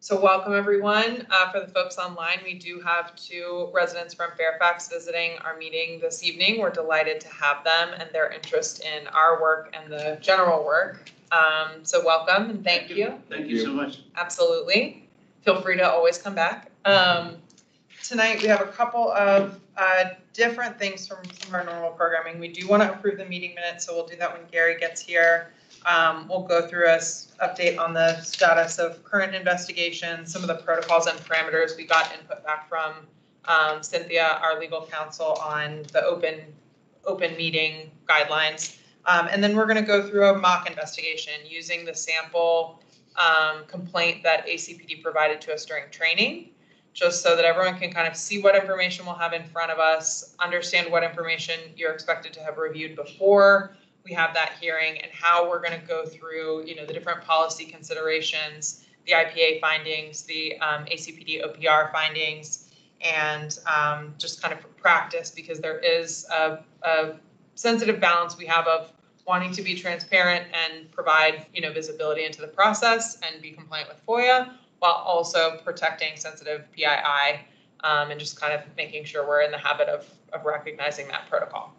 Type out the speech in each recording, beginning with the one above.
So welcome everyone. For the folks online, we do have 2 residents from Fairfax visiting our meeting this evening. We're delighted to have them and their interest in our work and the general work. So welcome and thank you. Thank you so much. Absolutely. Feel free to always come back. Tonight we have a couple of different things from some of our normal programming. We do want to approve the meeting minutes, so we'll do that when Gary gets here. We'll go through an update on the status of current investigations, some of the protocols and parameters. We got input back from Cynthia, our legal counsel, on the open meeting guidelines. And then we're going to go through a mock investigation using the sample complaint that ACPD provided to us during training, just so that everyone can kind of see what information we'll have in front of us, understand what information you're expected to have reviewed before we have that hearing, and how we're going to go through, the different policy considerations, the IPA findings, the ACPD OPR findings, and just kind of practice, because there is a sensitive balance we have of wanting to be transparent and provide, visibility into the process and be compliant with FOIA, while also protecting sensitive PII, and just kind of making sure we're in the habit of recognizing that protocol.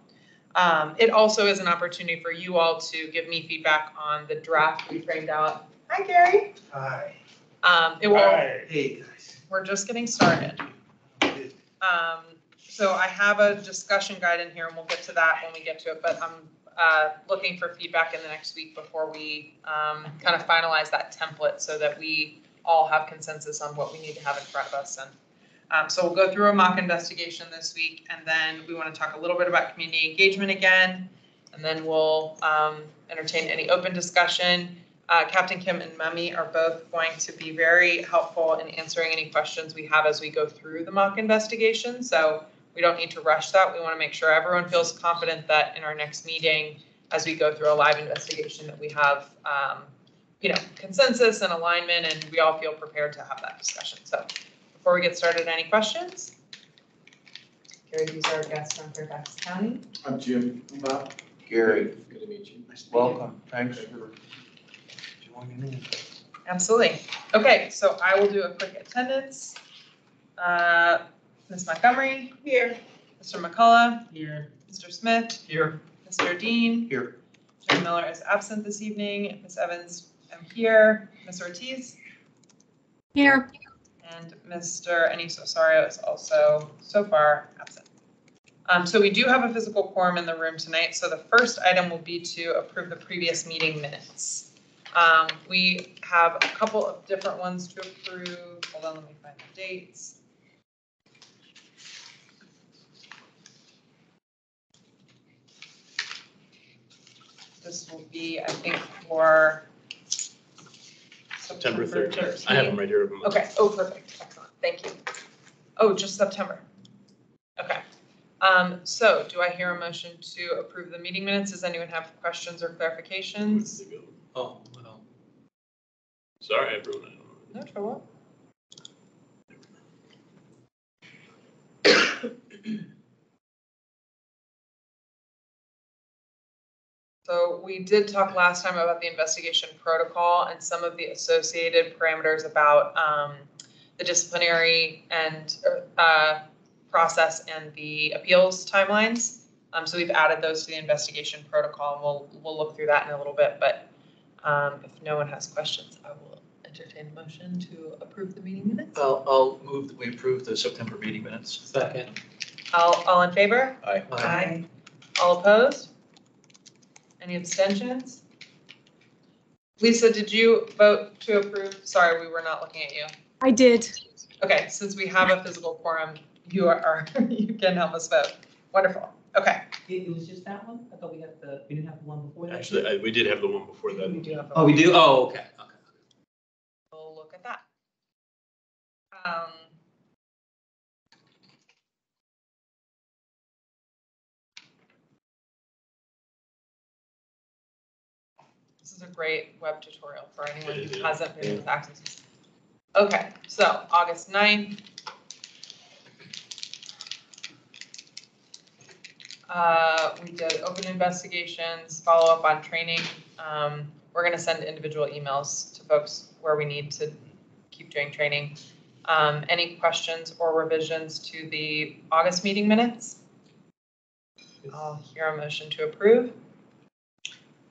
It also is an opportunity for you all to give me feedback on the draft we framed out. Hi, Gary. Hi. Hi. Hey, guys. We're just getting started. So I have a discussion guide in here, and we'll get to that when we get to it, but I'm looking for feedback in the next week before we kind of finalize that template, so that we all have consensus on what we need to have in front of us. And so we'll go through a mock investigation this week, and then we want to talk a little bit about community engagement again, and then we'll entertain any open discussion. Captain Kim and Mummy are both going to be very helpful in answering any questions we have as we go through the mock investigation, so we don't need to rush that. We want to make sure everyone feels confident that in our next meeting, as we go through a live investigation, that we have consensus and alignment, and we all feel prepared to have that discussion. So before we get started, any questions? Gary, these are our guests from Fairfax County. I'm Jim. I'm Bob. Gary. Good to meet you. Nice to meet Welcome. Thanks for joining in. Absolutely. Okay, so I will do a quick attendance. Ms. Montgomery. Here. Mr. McCullough. Here. Mr. Smith. Here. Mr. Dean. Here. Mr. Miller is absent this evening. Ms. Evans, I'm here. Ms. Ortiz. Here. And Mr. Aniso Sario is also so far absent. So we do have a physical quorum in the room tonight. So the first item will be to approve the previous meeting minutes. We have a couple of different ones to approve. Hold on, let me find the dates. This will be, I think, for September 13th. I have them right here. Okay. Oh, perfect. Excellent. Thank you. Oh, just September. Okay. So do I hear a motion to approve the meeting minutes? Does anyone have questions or clarifications? Oh, well. Sorry, everyone. No trouble. So we did talk last time about the investigation protocol and some of the associated parameters about the disciplinary and process and the appeals timelines. So we've added those to the investigation protocol, and we'll look through that in a little bit. But if no one has questions, I will entertain a motion to approve the meeting minutes. I'll move that we approve the September meeting minutes. Second. All in favor? Aye. Aye. All opposed? Any abstentions? Lisa, did you vote to approve? Sorry, we were not looking at you. I did. Okay, since we have a physical quorum, you can help us vote. Wonderful. Okay. It was just that one? I thought we didn't have the one before that? Actually, we did have the one before that. We do have. Oh, we do? Oh, okay. We'll look at that. This is a great web tutorial for anyone who hasn't been with access. Okay, so August 9th. We did open investigations, follow up on training. We're going to send individual emails to folks where we need to keep doing training. Any questions or revisions to the August meeting minutes? I'll hear a motion to approve.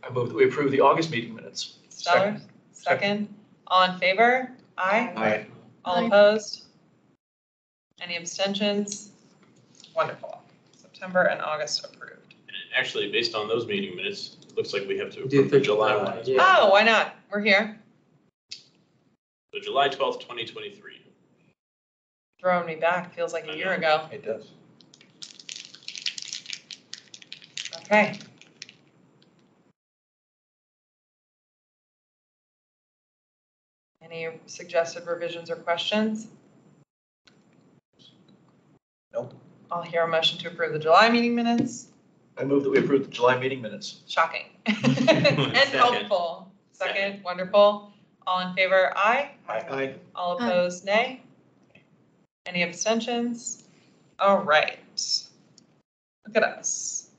I move that we approve the August meeting minutes. Stellar, second. All in favor? Aye. Aye. All Aye. opposed? Any abstentions? Wonderful. September and August approved. And actually, based on those meeting minutes, it looks like we have to We did approve the the July July, one as yeah. well. Oh, why not? We're here. So July 12th, 2023. Throwing me back, feels like a year ago. It does. Okay. Any suggested revisions or questions? Nope. I'll hear a motion to approve the July meeting minutes. I move that we approve the July meeting minutes. Shocking. And helpful. Second, wonderful. All in favor, aye. Aye. All opposed, nay. Any abstentions? All right. Look at us.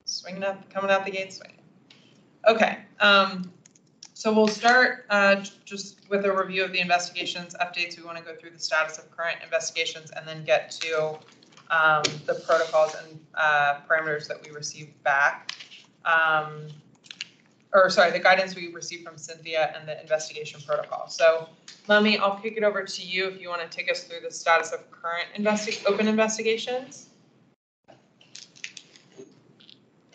Swinging up, coming out the gate swinging. Okay, so we'll start just with a review of the investigations updates. We want to go through the status of current investigations and then get to the protocols and parameters that we received back. The guidance we received from Cynthia and the investigation protocol. So Mummy, I'll kick it over to you if you want to take us through the status of current open investigations.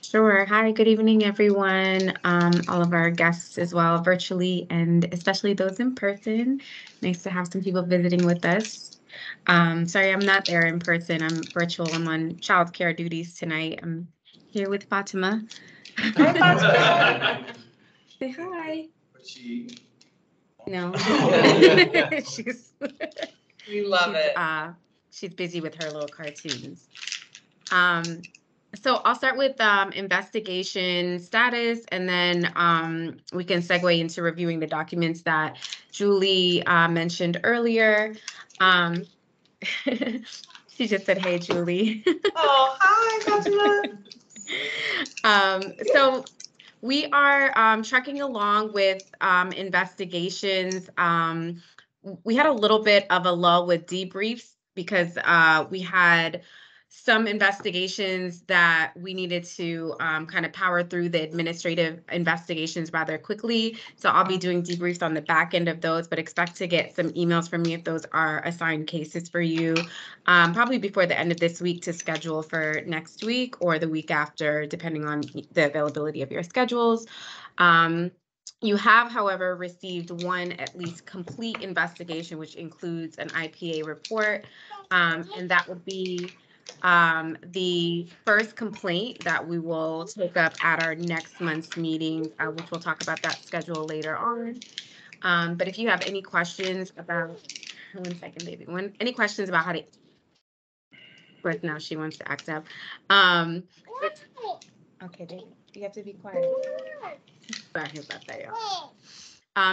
Sure. Hi, good evening, everyone. All of our guests as well, virtually, and especially those in person. Nice to have some people visiting with us. Sorry, I'm not there in person. I'm virtual. I'm on childcare duties tonight. I'm here with Fatima. Hi, Fatima. Say hi. What's she? No. she's We love it. She's busy with her little cartoons. So I'll start with investigation status, and then we can segue into reviewing the documents that Julie mentioned earlier. She just said, "Hey, Julie." Oh, hi, Fatima. So we are trucking along with investigations. We had a little bit of a lull with debriefs because we had some investigations that we needed to kind of power through the administrative investigations rather quickly. So I'll be doing debriefs on the back end of those, but expect to get some emails from me if those are assigned cases for you, probably before the end of this week to schedule for next week or the week after, depending on the availability of your schedules. You have, however, received one at least complete investigation, which includes an IPA report, and that would be the first complaint that we will take up at our next month's meeting, which we'll talk about that schedule later on. But if you have any questions about, one second, baby, any questions about how to, but now she wants to act up. Okay, baby, you have to be quiet. Sorry about that, y'all.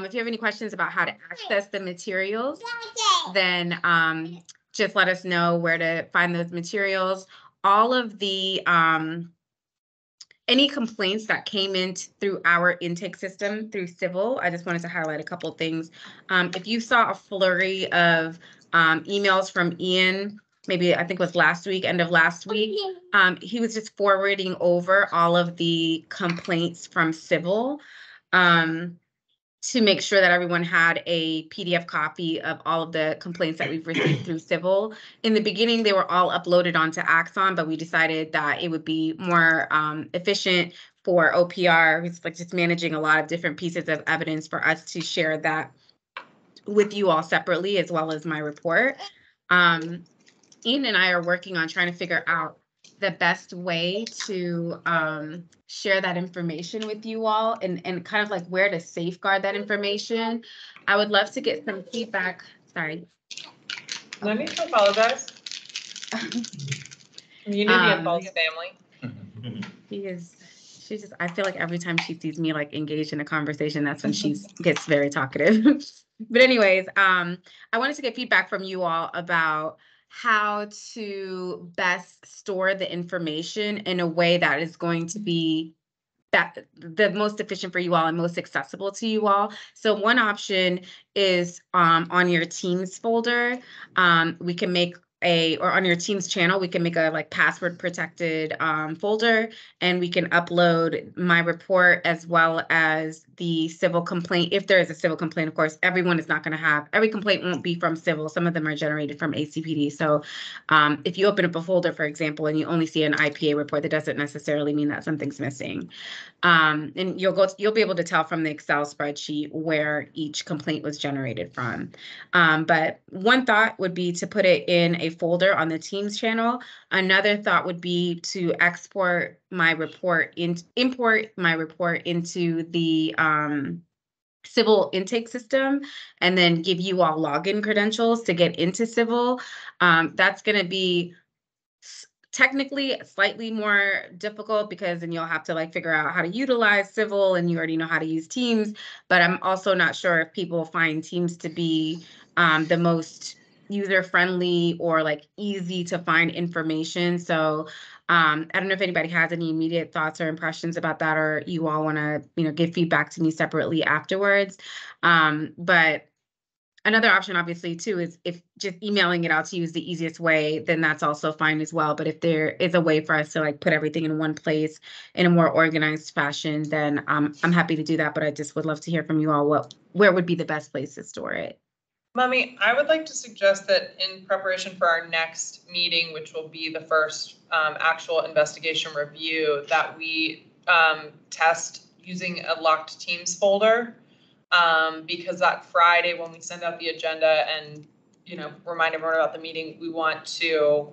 If you have any questions about how to access the materials, then just let us know where to find those materials. All of the any complaints that came in through our intake system through civil, I just wanted to highlight a couple things. If you saw a flurry of emails from Ian, maybe I think it was last week, end of last week, he was just forwarding over all of the complaints from civil to make sure that everyone had a PDF copy of all of the complaints that we've received through civil. In the beginning, they were all uploaded onto Axon, but we decided that it would be more efficient for OPR, who's like just managing a lot of different pieces of evidence, for us to share that with you all separately, as well as my report. Ian and I are working on trying to figure out the best way to share that information with you all, and kind of like where to safeguard that information. I would love to get some feedback. Sorry. No need to apologize. You knew the Falls family. She's just, I feel like every time she sees me like engaged in a conversation, that's when she gets very talkative. But anyways, I wanted to get feedback from you all about how to best store the information in a way that is going to be that the most efficient for you all and most accessible to you all. So one option is on your Teams folder. We can make or on your Teams channel, we can make a like password protected folder, and we can upload my report as well as the civil complaint. If there is a civil complaint, of course, everyone is not going to have, every complaint won't be from civil. Some of them are generated from ACPD. So if you open up a folder, for example, and you only see an IPA report, that doesn't necessarily mean that something's missing. And you'll be able to tell from the Excel spreadsheet where each complaint was generated from. But one thought would be to put it in a folder on the Teams channel. Another thought would be to import my report into the civil intake system, and then give you all login credentials to get into civil. That's going to be technically slightly more difficult because then you'll have to like figure out how to utilize civil, and you already know how to use Teams. But I'm also not sure if people find Teams to be the most user-friendly or like easy to find information. So I don't know if anybody has any immediate thoughts or impressions about that, or you all want to, give feedback to me separately afterwards. But another option, obviously, too, is if just emailing it out to you is the easiest way, then that's also fine as well. But if there is a way for us to like put everything in one place in a more organized fashion, then I'm happy to do that. But I just would love to hear from you all where would be the best place to store it. Mummy, I would like to suggest that in preparation for our next meeting, which will be the first actual investigation review, that we test using a locked Teams folder. Because that Friday when we send out the agenda and, remind everyone about the meeting, we want to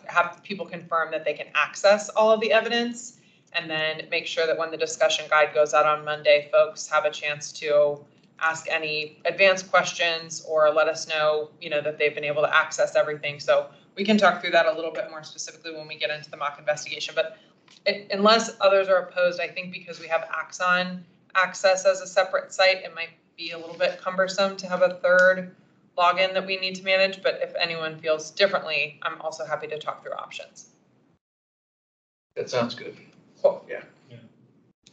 have people confirm that they can access all of the evidence, and then make sure that when the discussion guide goes out on Monday, folks have a chance to ask any advanced questions or let us know, that they've been able to access everything. So we can talk through that a little bit more specifically when we get into the mock investigation. But unless others are opposed, I think because we have Axon access as a separate site, it might be a little bit cumbersome to have a third login that we need to manage. But if anyone feels differently, I'm also happy to talk through options. That sounds good. Cool. Yeah.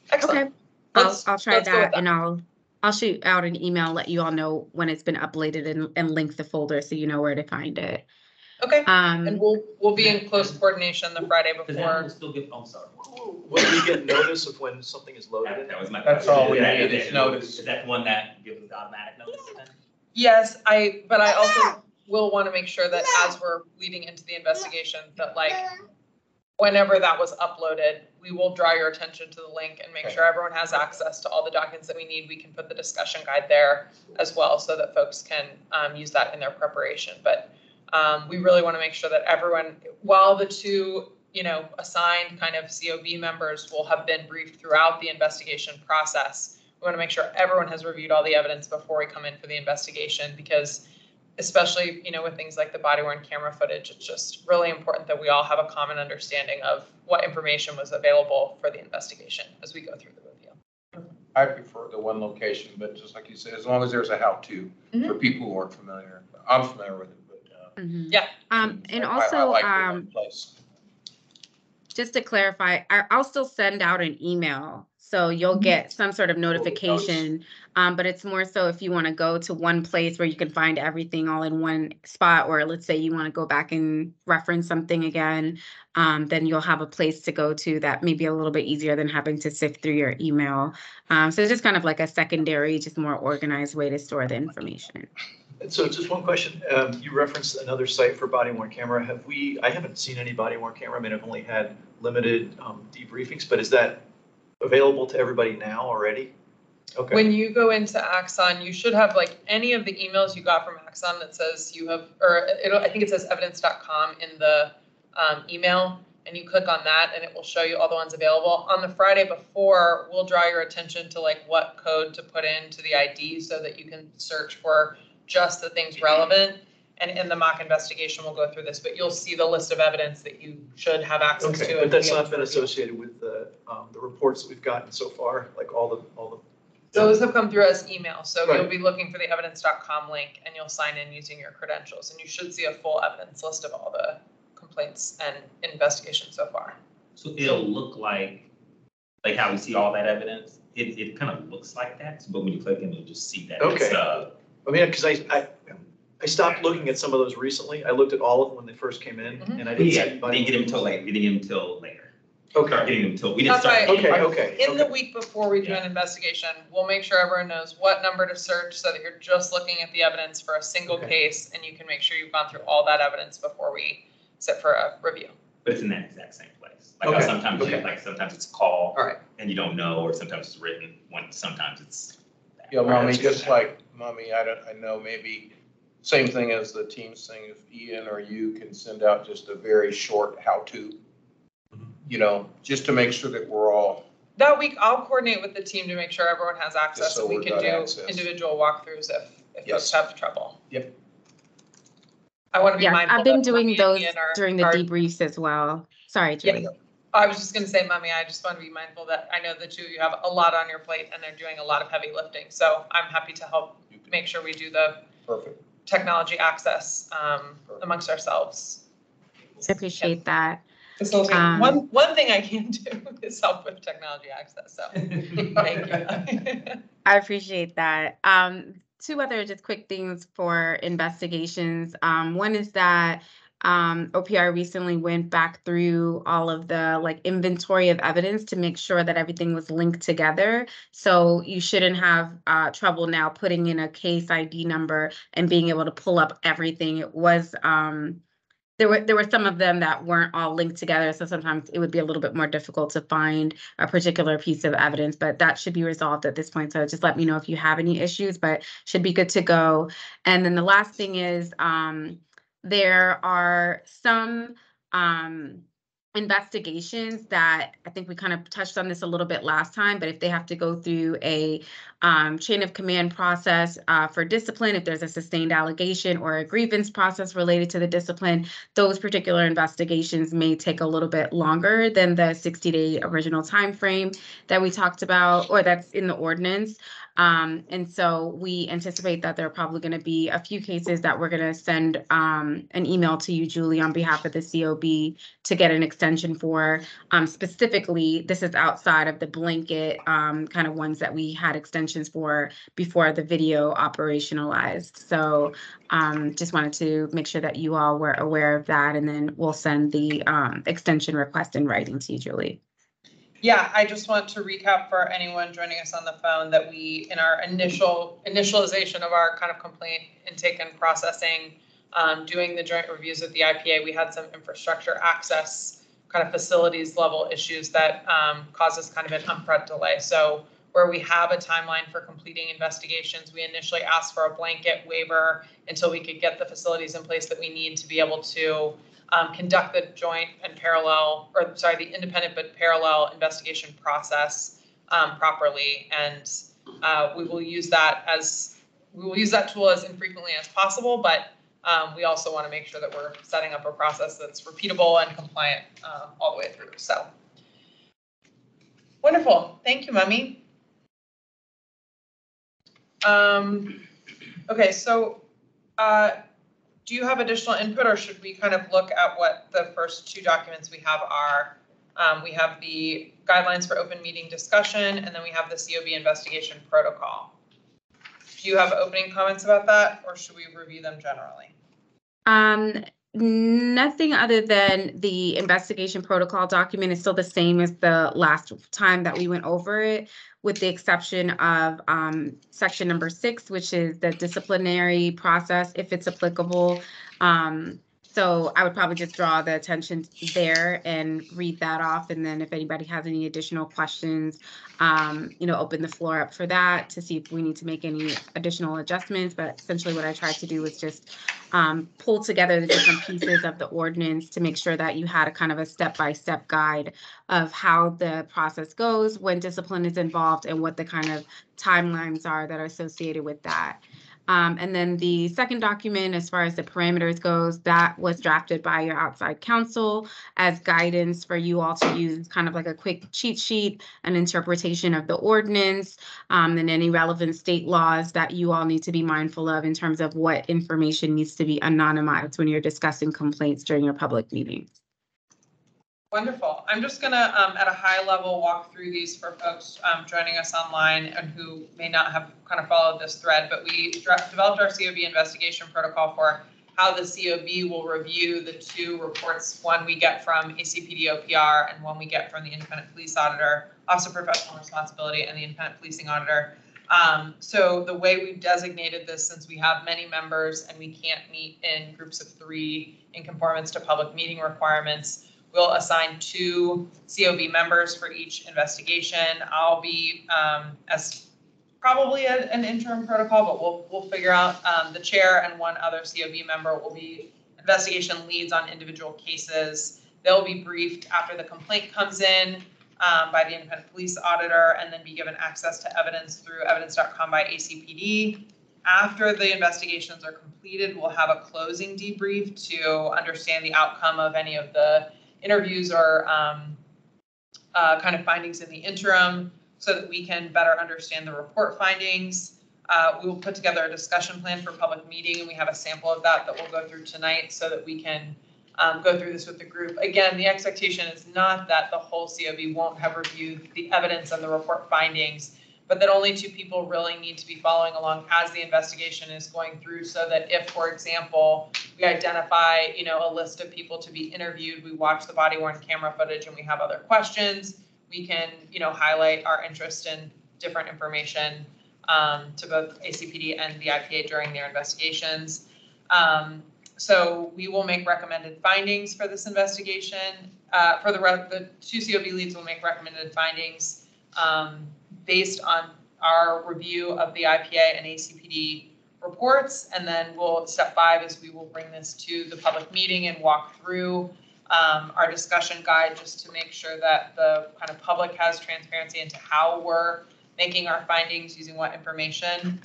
Excellent. Okay, I'll try let's go with that, and I'll shoot out an email, let you all know when it's been uploaded, and link the folder so you know where to find it. Okay. And we'll be in close coordination the Friday Because that will before. still get, I'm sorry. Will we get notice of when something is loaded in? That was my That's question. all we Is that- need is notice. Is that the one that gives us automatic notice then? Yes, but I also will want to make sure that as we're leading into the investigation, that like whenever that was uploaded, we will draw your attention to the link and make sure everyone has access to all the documents that we need. We can put the discussion guide there as well so that folks can use that in their preparation. But we really want to make sure that everyone, while the two, assigned kind of COB members will have been briefed throughout the investigation process, we want to make sure everyone has reviewed all the evidence before we come in for the investigation, because especially, with things like the body-worn camera footage, it's just really important that we all have a common understanding of what information was available for the investigation as we go through the review. I prefer the one location, but just like you said, as long as there's a how-to for people who aren't familiar. I'm familiar with it, but Yeah. And I also, like the one place. just to clarify, I'll still send out an email, so you'll get some sort of notification. But it's more so if you want to go to one place where you can find everything all in one spot, or let's say you want to go back and reference something again, then you'll have a place to go to that may be a little bit easier than having to sift through your email. So it's just kind of like a secondary, just more organized way to store the information. And so just one question, you referenced another site for body-worn camera. I haven't seen any body-worn camera. I mean, I've only had limited debriefings, but is that available to everybody now already? Okay. When you go into Axon, you should have like any of the emails you got from Axon that says you have, I think it says evidence.com in the email, and you click on that and it will show you all the ones available. On the Friday before, we'll draw your attention to like what code to put into the ID so that you can search for just the things relevant. And in the mock investigation, we'll go through this, but you'll see the list of evidence that you should have access to. Okay, but that's not been associated with the reports that we've gotten so far, like all the. Those have come through as email, so Right. you'll be looking for the evidence.com link and you'll sign in using your credentials, and you should see a full evidence list of all the complaints and investigations so far. So it'll look like like how we see all that evidence, it kind of looks like that, but when you click in, you'll just see that it's, Okay. I mean, because I stopped looking at some of those recently. I looked at all of them when they first came in, and I didn't see yeah, we anybody. didn't get them until late, we didn't get them until later. Okay. Start getting them until, we didn't That's start. why- getting Okay, them. In the week before we do an investigation, we'll make sure everyone knows what number to search so that you're just looking at the evidence for a single Okay. case, and you can make sure you've gone through all that evidence before we sit for a review. But it's in that exact same place. Like how Okay, sometimes, okay. like sometimes it's a call. All right. And you don't know, or sometimes it's written, sometimes it's. Yeah, All right, mommy, that's good. just like, mommy, I know maybe, same thing as the Teams thing, if Ian or you can send out just a very short how-to, you know, just to make sure that we're all, That week, I'll coordinate with the team to make sure everyone has access, so and we we've can got do access. individual walkthroughs if Yes. folks have trouble. Yep. I want to be Yes, mindful. I've been that doing Mummy and those Ian are- during the are- debriefs as well. Sorry, Julie. I was just gonna say, Mummy, I just want to be mindful that I know the two of you have a lot on your plate and they're doing a lot of heavy lifting. So I'm happy to help make sure we do the perfect. technology access amongst ourselves. I appreciate that. Facilitate. Um, One thing I can do is help with technology access, so thank you. I appreciate that. Two other just quick things for investigations. One is that OPR recently went back through all of the like inventory of evidence to make sure that everything was linked together. So you shouldn't have trouble now putting in a case ID number and being able to pull up everything. It was there were some of them that weren't all linked together, so sometimes it would be a little bit more difficult to find a particular piece of evidence, but that should be resolved at this point. So just let me know if you have any issues, but should be good to go. And then the last thing is there are some investigations that I think we kind of touched on this a little bit last time, but if they have to go through a chain of command process for discipline, if there's a sustained allegation or a grievance process related to the discipline, those particular investigations may take a little bit longer than the 60-day original time frame that we talked about, or that's in the ordinance. And so we anticipate that there are probably going to be a few cases that we're going to send an email to you, Julie, on behalf of the COB to get an extension for. Specifically, this is outside of the blanket kind of ones that we had extensions for before the video operationalized. So just wanted to make sure that you all were aware of that, and then we'll send the extension request in writing to you, Julie. Yeah, I just want to recap for anyone joining us on the phone that we, in our initialization of our kind of complaint intake and processing, doing the joint reviews with the IPA, we had some infrastructure access kind of facilities level issues that caused us kind of an upfront delay. So where we have a timeline for completing investigations, we initially asked for a blanket waiver until we could get the facilities in place that we need to be able to conduct the joint and parallel, or sorry, the independent but parallel investigation process properly. And we will use that tool as infrequently as possible, but we also want to make sure that we're setting up a process that's repeatable and compliant all the way through. So wonderful. Thank you, Mummy. Okay, so do you have additional input, or should we kind of look at what the first two documents we have are? We have the guidelines for open meeting discussion, and then we have the COB investigation protocol. Do you have opening comments about that, or should we review them generally? Nothing other than the investigation protocol document is still the same as the last time that we went over it, with the exception of section number 6, which is the disciplinary process, if it's applicable. So I would probably just draw the attention there and read that off. And then if anybody has any additional questions, open the floor up for that to see if we need to make any additional adjustments. But essentially what I tried to do was just pull together the different pieces of the ordinance to make sure that you had a kind of a step-by-step guide of how the process goes when discipline is involved and what the kind of timelines are that are associated with that. And then the second document, as far as the parameters goes, that was drafted by your outside counsel as guidance for you all to use, kind of like a quick cheat sheet, an interpretation of the ordinance, and any relevant state laws that you all need to be mindful of in terms of what information needs to be anonymized when you're discussing complaints during your public meetings. Wonderful. I'm just gonna, at a high level, walk through these for folks joining us online and who may not have kind of followed this thread, but we developed our COB investigation protocol for how the COB will review the two reports, one we get from ACPD OPR and one we get from the independent police auditor, Office of Professional Responsibility, and the independent policing auditor. So the way we've designated this, since we have many members and we can't meet in groups of 3 in conformance to public meeting requirements, we'll assign 2 COB members for each investigation. I'll be as probably an interim protocol, but we'll figure out the chair, and 1 other COB member will be investigation leads on individual cases. They'll be briefed after the complaint comes in by the independent police auditor, and then be given access to evidence through evidence.com by ACPD. After the investigations are completed, we'll have a closing debrief to understand the outcome of any of the interviews or kind of findings in the interim, so that we can better understand the report findings. We will put together a discussion plan for public meeting, and we have a sample of that we'll go through tonight, so that we can go through this with the group. Again, the expectation is not that the whole COB won't have reviewed the evidence and the report findings, but that only 2 people really need to be following along as the investigation is going through, so that if, for example, we identify, a list of people to be interviewed, we watch the body-worn camera footage and we have other questions, we can, highlight our interest in different information to both ACPD and the IPA during their investigations. So we will make recommended findings for this investigation. For the 2 COB leads will make recommended findings based on our review of the IPA and ACPD reports. And then step 5 is we will bring this to the public meeting and walk through our discussion guide, just to make sure that the kind of public has transparency into how we're making our findings, using what information.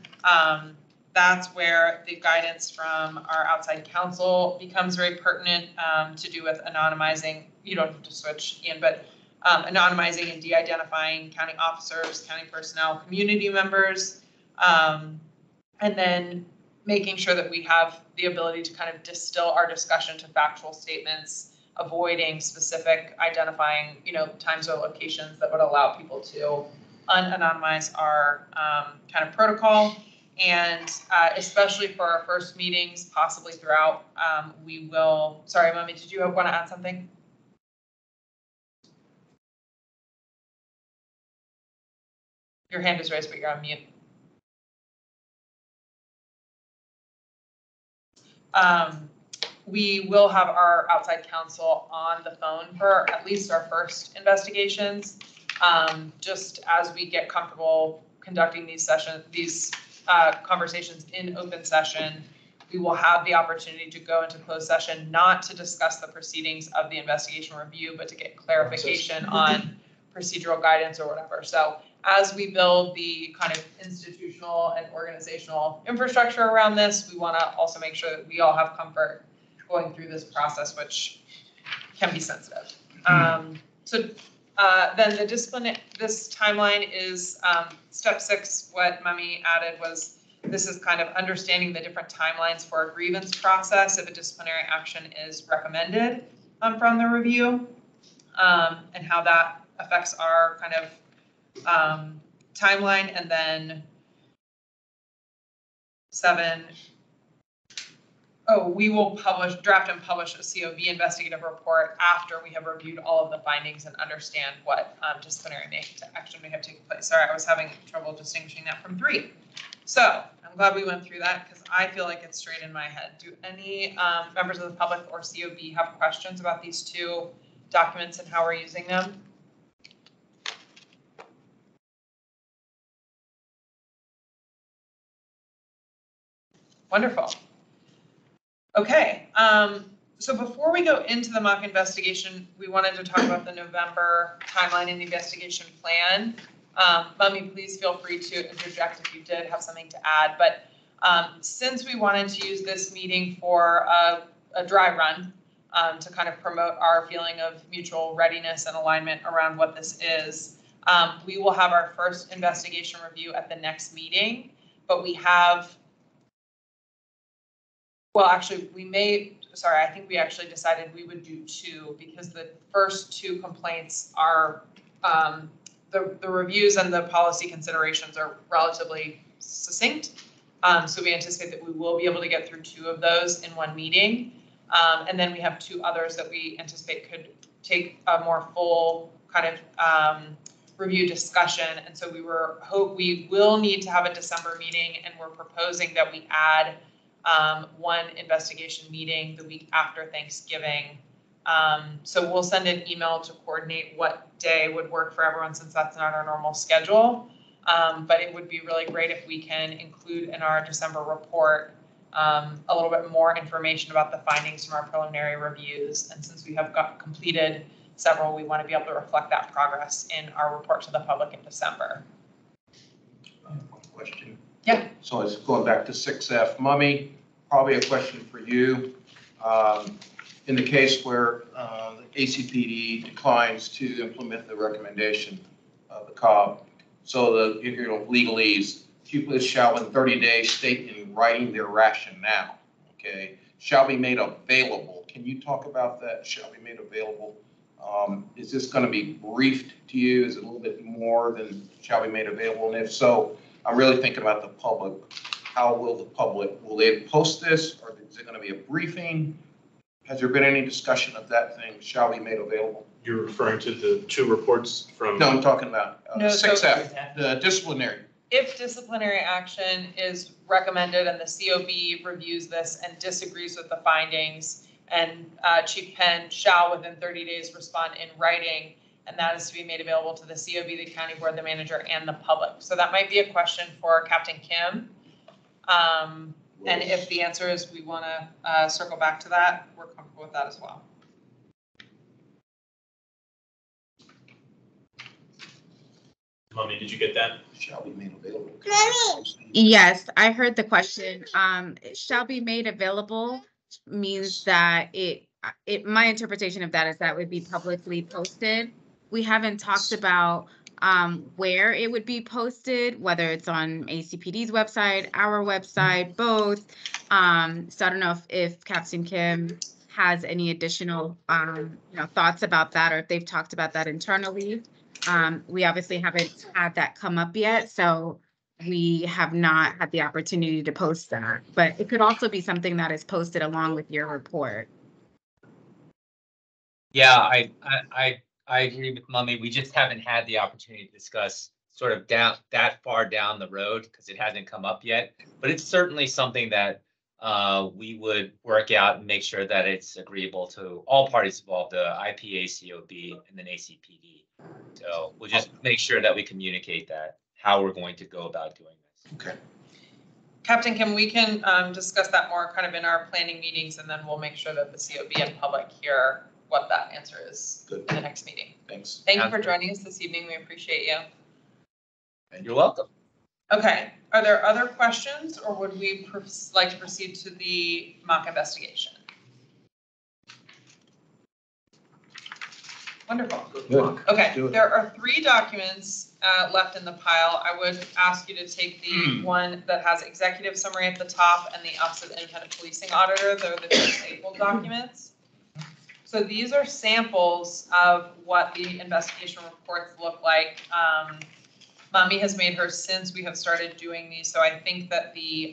That's where the guidance from our outside counsel becomes very pertinent to do with anonymizing. You don't have to switch, Ian, but anonymizing and de-identifying county officers, county personnel, community members, and then making sure that we have the ability to kind of distill our discussion to factual statements, avoiding specific identifying, times or locations that would allow people to unanonymize our kind of protocol. And especially for our first meetings, possibly throughout, we will, sorry, Mummy, did you want to add something? Your hand is raised, but you're on mute. We will have our outside counsel on the phone for at least our first investigations, just as we get comfortable conducting these conversations in open session. We will have the opportunity to go into closed session, not to discuss the proceedings of the investigation review, but to get clarification on procedural guidance or whatever. So as we build the kind of institutional and organizational infrastructure around this, we want to also make sure that we all have comfort going through this process, which can be sensitive. So then the discipline, this timeline is step 6. What Mummy added was, this is kind of understanding the different timelines for a grievance process if a disciplinary action is recommended from the review, and how that affects our kind of timeline. And then 7, we will draft and publish a COB investigative report after we have reviewed all of the findings and understand what disciplinary action may have taken place. Sorry, I was having trouble distinguishing that from 3. So I'm glad we went through that, because I feel like it's straight in my head. Do any members of the public or COB have questions about these 2 documents and how we're using them? Wonderful. Okay, so before we go into the mock investigation, we wanted to talk about the November timeline and investigation plan. Mummy, please feel free to interject if you did have something to add. But since we wanted to use this meeting for a dry run to kind of promote our feeling of mutual readiness and alignment around what this is, we will have our first investigation review at the next meeting. But we have, well, actually, we may sorry, I think we actually decided we would do 2 because the first 2 complaints are, the reviews and the policy considerations are relatively succinct. So we anticipate that we will be able to get through 2 of those in one meeting. And then we have 2 others that we anticipate could take a more full kind of review discussion. And so we will need to have a December meeting, and we're proposing that we add 1 investigation meeting the week after Thanksgiving. So we'll send an email to coordinate what day would work for everyone, since that's not our normal schedule. But it would be really great if we can include in our December report a little bit more information about the findings from our preliminary reviews. And since we have completed several, we want to be able to reflect that progress in our report to the public in December. One question. Yeah. So it's going back to 6F. Mummy, probably a question for you. In the case where the ACPD declines to implement the recommendation of the COB, so the legalese, pupils shall in 30 days state in writing their rationale, okay, shall be made available. Can you talk about that? Shall be made available. Is this going to be briefed to you? Is it a little bit more than shall be made available? And if so, I'm really thinking about the public. How will the public, will they post this, or is it going to be a briefing? Has there been any discussion of that thing, shall be made available? You're referring to the 2 reports from? No, I'm talking about No, 6F, the disciplinary. If disciplinary action is recommended and the COB reviews this and disagrees with the findings, and Chief Penn shall within 30 days respond in writing, and that is to be made available to the COB, the county board, the manager, and the public. So that might be a question for Captain Kim. And if the answer is we want to circle back to that, we're comfortable with that as well. Mummy, did you get that? Shall be made available. Yes, I heard the question. It shall be made available means that my interpretation of that is that would be publicly posted. We haven't talked about where it would be posted, whether it's on ACPD's website, our website, both. So I don't know if Captain Kim has any additional thoughts about that, or if they've talked about that internally. We obviously haven't had that come up yet, so we have not had the opportunity to post that. But it could also be something that is posted along with your report. Yeah, I agree with Mummy. We just haven't had the opportunity to discuss sort of that far down the road because it hasn't come up yet. But it's certainly something that we would work out and make sure that it's agreeable to all parties involved, the IPA, COB, and then ACPD. So we'll just make sure that we communicate that, how we're going to go about doing this. Okay. Captain Kim, we can discuss that more kind of in our planning meetings, and then we'll make sure that the COB and public hear what that answer is Good. in the next meeting. Thanks. Thank you for joining us this evening. We appreciate you. And you're welcome. Okay, are there other questions, or would we like to proceed to the mock investigation? Wonderful. Good. Okay, Do it. there are 3 documents left in the pile. I would ask you to take the one that has executive summary at the top and the Office of Independent Policing Auditor. They're the disabled documents. So these are samples of what the investigation reports look like. Mommy has made hers since we have started doing these. So I think that the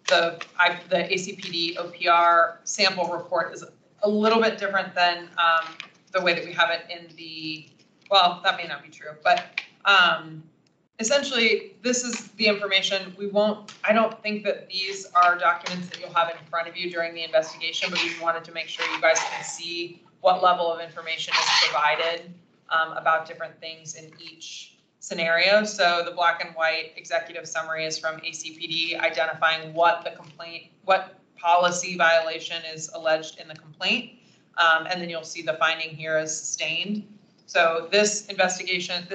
ACPD OPR sample report is a little bit different than the way that we have it in the, well, that may not be true, but essentially this is the information. I don't think that these are documents that you'll have in front of you during the investigation, but we wanted to make sure you guys can see what level of information is provided about different things in each scenario. So the black and white executive summary is from ACPD identifying what policy violation is alleged in the complaint. And then you'll see the finding here is sustained. So this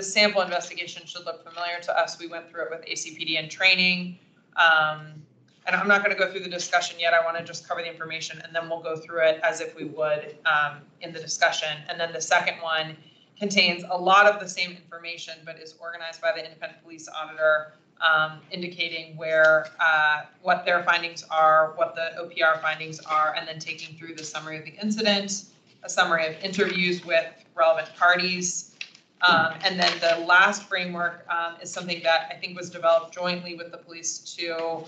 sample investigation should look familiar to us. We went through it with ACPD and training. And I'm not going to go through the discussion yet. I want to just cover the information, and then we'll go through it as if we would in the discussion. And then the second one contains a lot of the same information, but is organized by the independent police auditor indicating where, what their findings are, what the OPR findings are, and then taking through the summary of the incident, a summary of interviews with relevant parties. And then the last framework is something that I think was developed jointly with the police to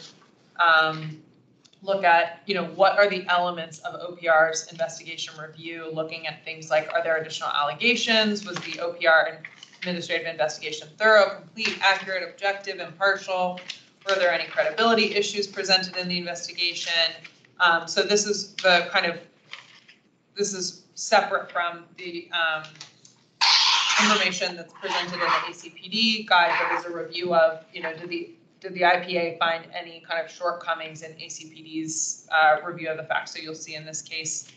look at, what are the elements of OPR's investigation review, looking at things like, are there additional allegations? Was the OPR administrative investigation thorough, complete, accurate, objective, impartial? Were there any credibility issues presented in the investigation? So this is this is separate from the information that's presented in the ACPD guide, but is a review of, did the IPA find any kind of shortcomings in ACPD's review of the facts? So you'll see in this case,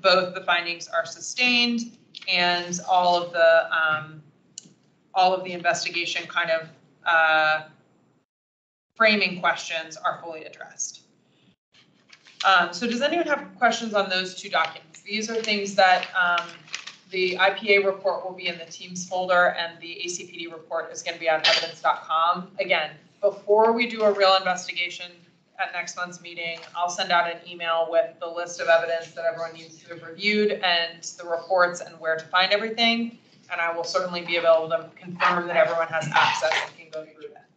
both the findings are sustained and all of the investigation kind of framing questions are fully addressed. So does anyone have questions on those two documents? These are things that the IPA report will be in the Teams folder, and the ACPD report is going to be on evidence.com. Again, before we do a real investigation at next month's meeting, I'll send out an email with the list of evidence that everyone needs to have reviewed and the reports and where to find everything. And I will certainly be able to confirm that everyone has access and can go through that.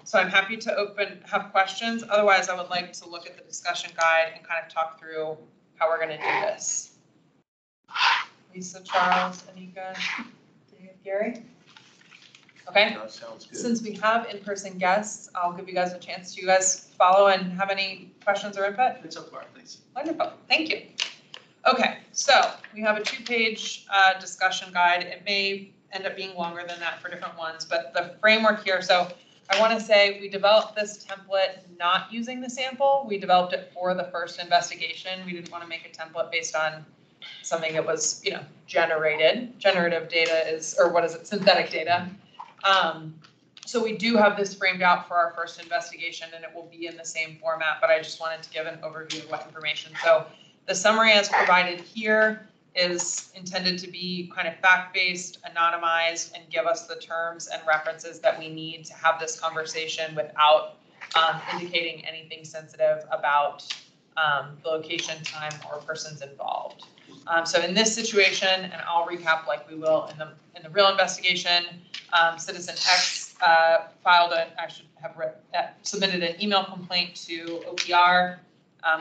So I'm happy to have questions. Otherwise, I would like to look at the discussion guide and kind of talk through how we're going to do this. Lisa, Charles, Anika, Dave, Gary? Okay. That sounds good. Since we have in-person guests, I'll give you guys a chance. Do you guys follow and have any questions or input? Good so far, thanks. Wonderful, thank you. Okay, so we have a 2-page discussion guide. It may end up being longer than that for different ones, but the framework here, so I want to say we developed this template not using the sample. We developed it for the first investigation. We didn't want to make a template based on something that was, generated. Generative data is, or what is it, synthetic data. So we do have this framed out for our first investigation, and it will be in the same format, but I just wanted to give an overview of what information. So the summary as provided here is intended to be kind of fact-based, anonymized, and give us the terms and references that we need to have this conversation without indicating anything sensitive about the location, time, or persons involved. So in this situation, and I'll recap like we will in the real investigation, Citizen X submitted an email complaint to OPR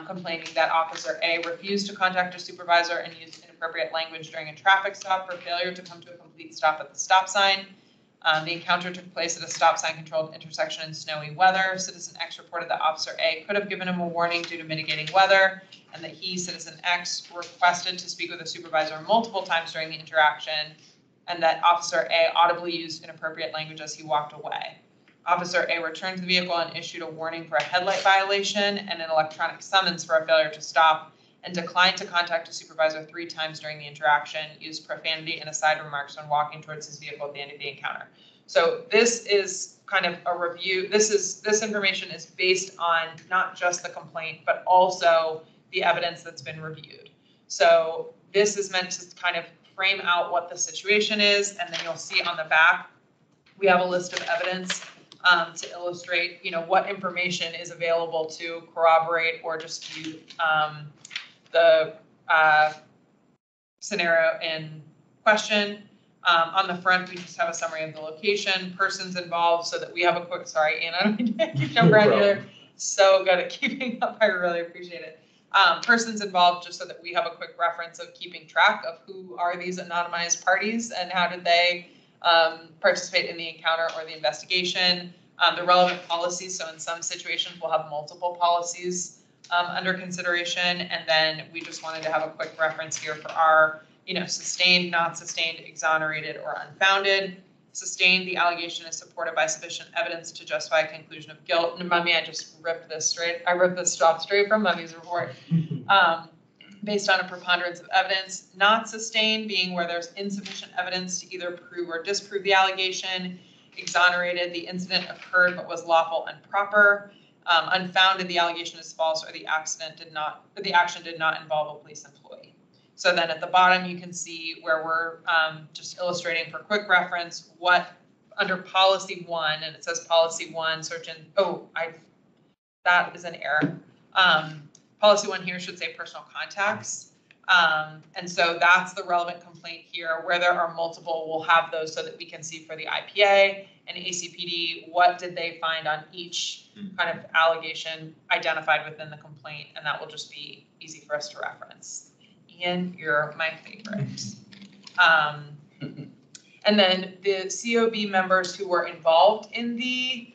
complaining that Officer A refused to contact a supervisor and used inappropriate language during a traffic stop for failure to come to a complete stop at the stop sign. The encounter took place at a stop sign controlled intersection in snowy weather. Citizen X reported that Officer A could have given him a warning due to mitigating weather, and that he, Citizen X, requested to speak with a supervisor multiple times during the interaction, and that Officer A audibly used inappropriate language as he walked away. Officer A returned to the vehicle and issued a warning for a headlight violation and an electronic summons for a failure to stop, and declined to contact a supervisor 3 times during the interaction, used profanity and aside remarks when walking towards his vehicle at the end of the encounter. So this is kind of a review. This information is based on not just the complaint, but also the evidence that's been reviewed. So this is meant to kind of frame out what the situation is, and then you'll see on the back, we have a list of evidence to illustrate, what information is available to corroborate or dispute the scenario in question. On the front, we just have a summary of the location, persons involved, so that we have a quick, sorry, Anna, I don't mean to keep jumping around here. So good at keeping up, I really appreciate it. Persons involved, just so that we have a quick reference of keeping track of who are these anonymized parties and how did they participate in the encounter or the investigation. The relevant policies, so in some situations we'll have multiple policies under consideration, and then we just wanted to have a quick reference here for our, sustained, not sustained, exonerated, or unfounded. Sustained, the allegation is supported by sufficient evidence to justify a conclusion of guilt. And Mummy, I just ripped this straight. I ripped this off straight from Mummy's report. Based on a preponderance of evidence. Not sustained, being where there's insufficient evidence to either prove or disprove the allegation. Exonerated, the incident occurred but was lawful and proper. Unfounded, the allegation is false or the action did not involve a police employee. So then at the bottom, you can see where we're just illustrating for quick reference what under policy 1, and it says policy 1, search and, that is an error. Policy 1 here should say personal contacts. And so that's the relevant complaint here. Where there are multiple, we'll have those so that we can see for the IPA and ACPD, what did they find on each kind of allegation identified within the complaint, and that will just be easy for us to reference. Ian, you're my favorite. And then the COB members who were involved in the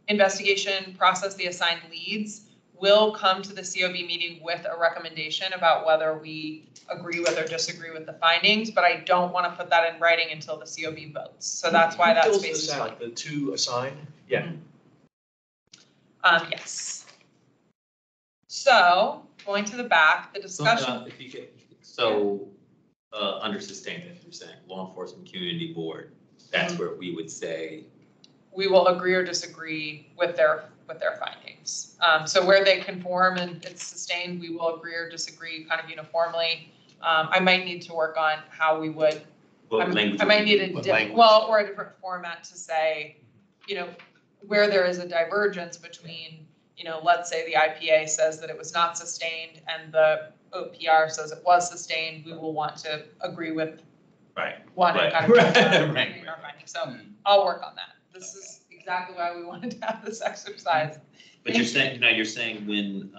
investigation process, the assigned leads, will come to the COB meeting with a recommendation about whether we agree with or disagree with the findings, but I don't want to put that in writing until the COB votes. So that's why that space is blank. The 2 assigned? Yeah. Yes. So going to the back, the discussion. If you could, under sustained, as you're saying, law enforcement community board, that's where we would say. We will agree or disagree with their findings. So where they conform and it's sustained, we will agree or disagree kind of uniformly. I might need to work on how we would. I might need a or a different format to say, where there is a divergence between, let's say the IPA says that it was not sustained and the OPR says it was sustained, we will want to agree with one and kind of our findings. So I'll work on that. This is exactly why we wanted to have this exercise. But you're saying when,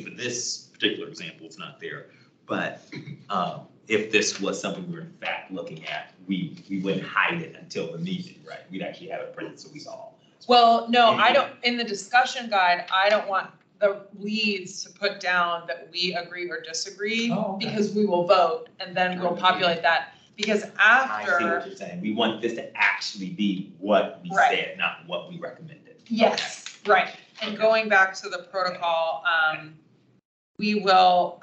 for this particular example, it's not there, but if this was something we were in fact looking at, we wouldn't hide it until the meeting, right? We'd actually have it printed so we saw. Well, no, I don't, in the discussion guide, I don't want the leads to put down that we agree or disagree because we will vote and then we'll populate that. Because after. I see what you're saying. We want this to actually be what we said, not what we recommended. Yes, right. And going back to the protocol, we will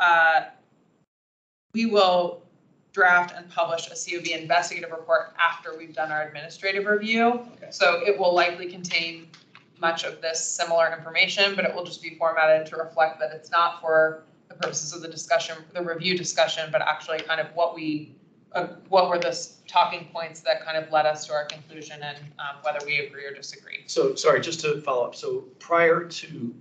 draft and publish a COB investigative report after we've done our administrative review. Okay. So it will likely contain much of this similar information, but it will just be formatted to reflect that it's not for the purposes of the discussion, the review discussion, but actually kind of what were the talking points that kind of led us to our conclusion and whether we agree or disagree. So, sorry, just to follow up. So prior to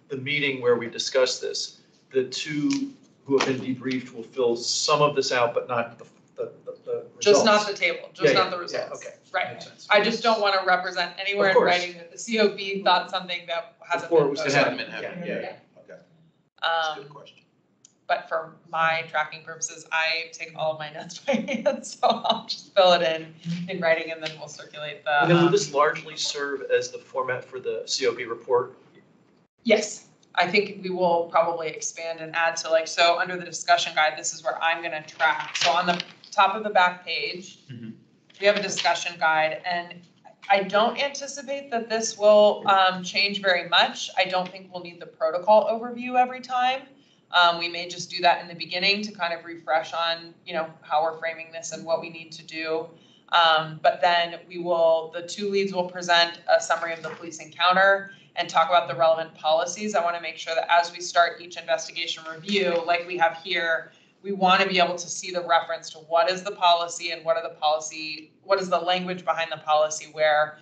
the meeting where we discussed this, the 2 who have been debriefed will fill some of this out, but not the results. Just not the table, not the results. Yeah, okay. Right. I just don't want to represent anywhere in writing that the COB thought something that hasn't been. It hasn't been happening. Yeah. Okay. That's a good question. But for my tracking purposes, I take all of my notes by hand, so I'll just fill it in writing and then we'll circulate the. And then will this largely serve as the format for the COB report? Yes. I think we will probably expand and add to so under the discussion guide, this is where I'm going to track. So on the top of the back page, we have a discussion guide, and I don't anticipate that this will change very much. I don't think we'll need the protocol overview every time. We may just do that in the beginning to kind of refresh on, how we're framing this and what we need to do. But then the 2 leads will present a summary of the police encounter and talk about the relevant policies. I want to make sure that as we start each investigation review, like we have here, we want to be able to see the reference to what is the policy and what is the language behind the policy where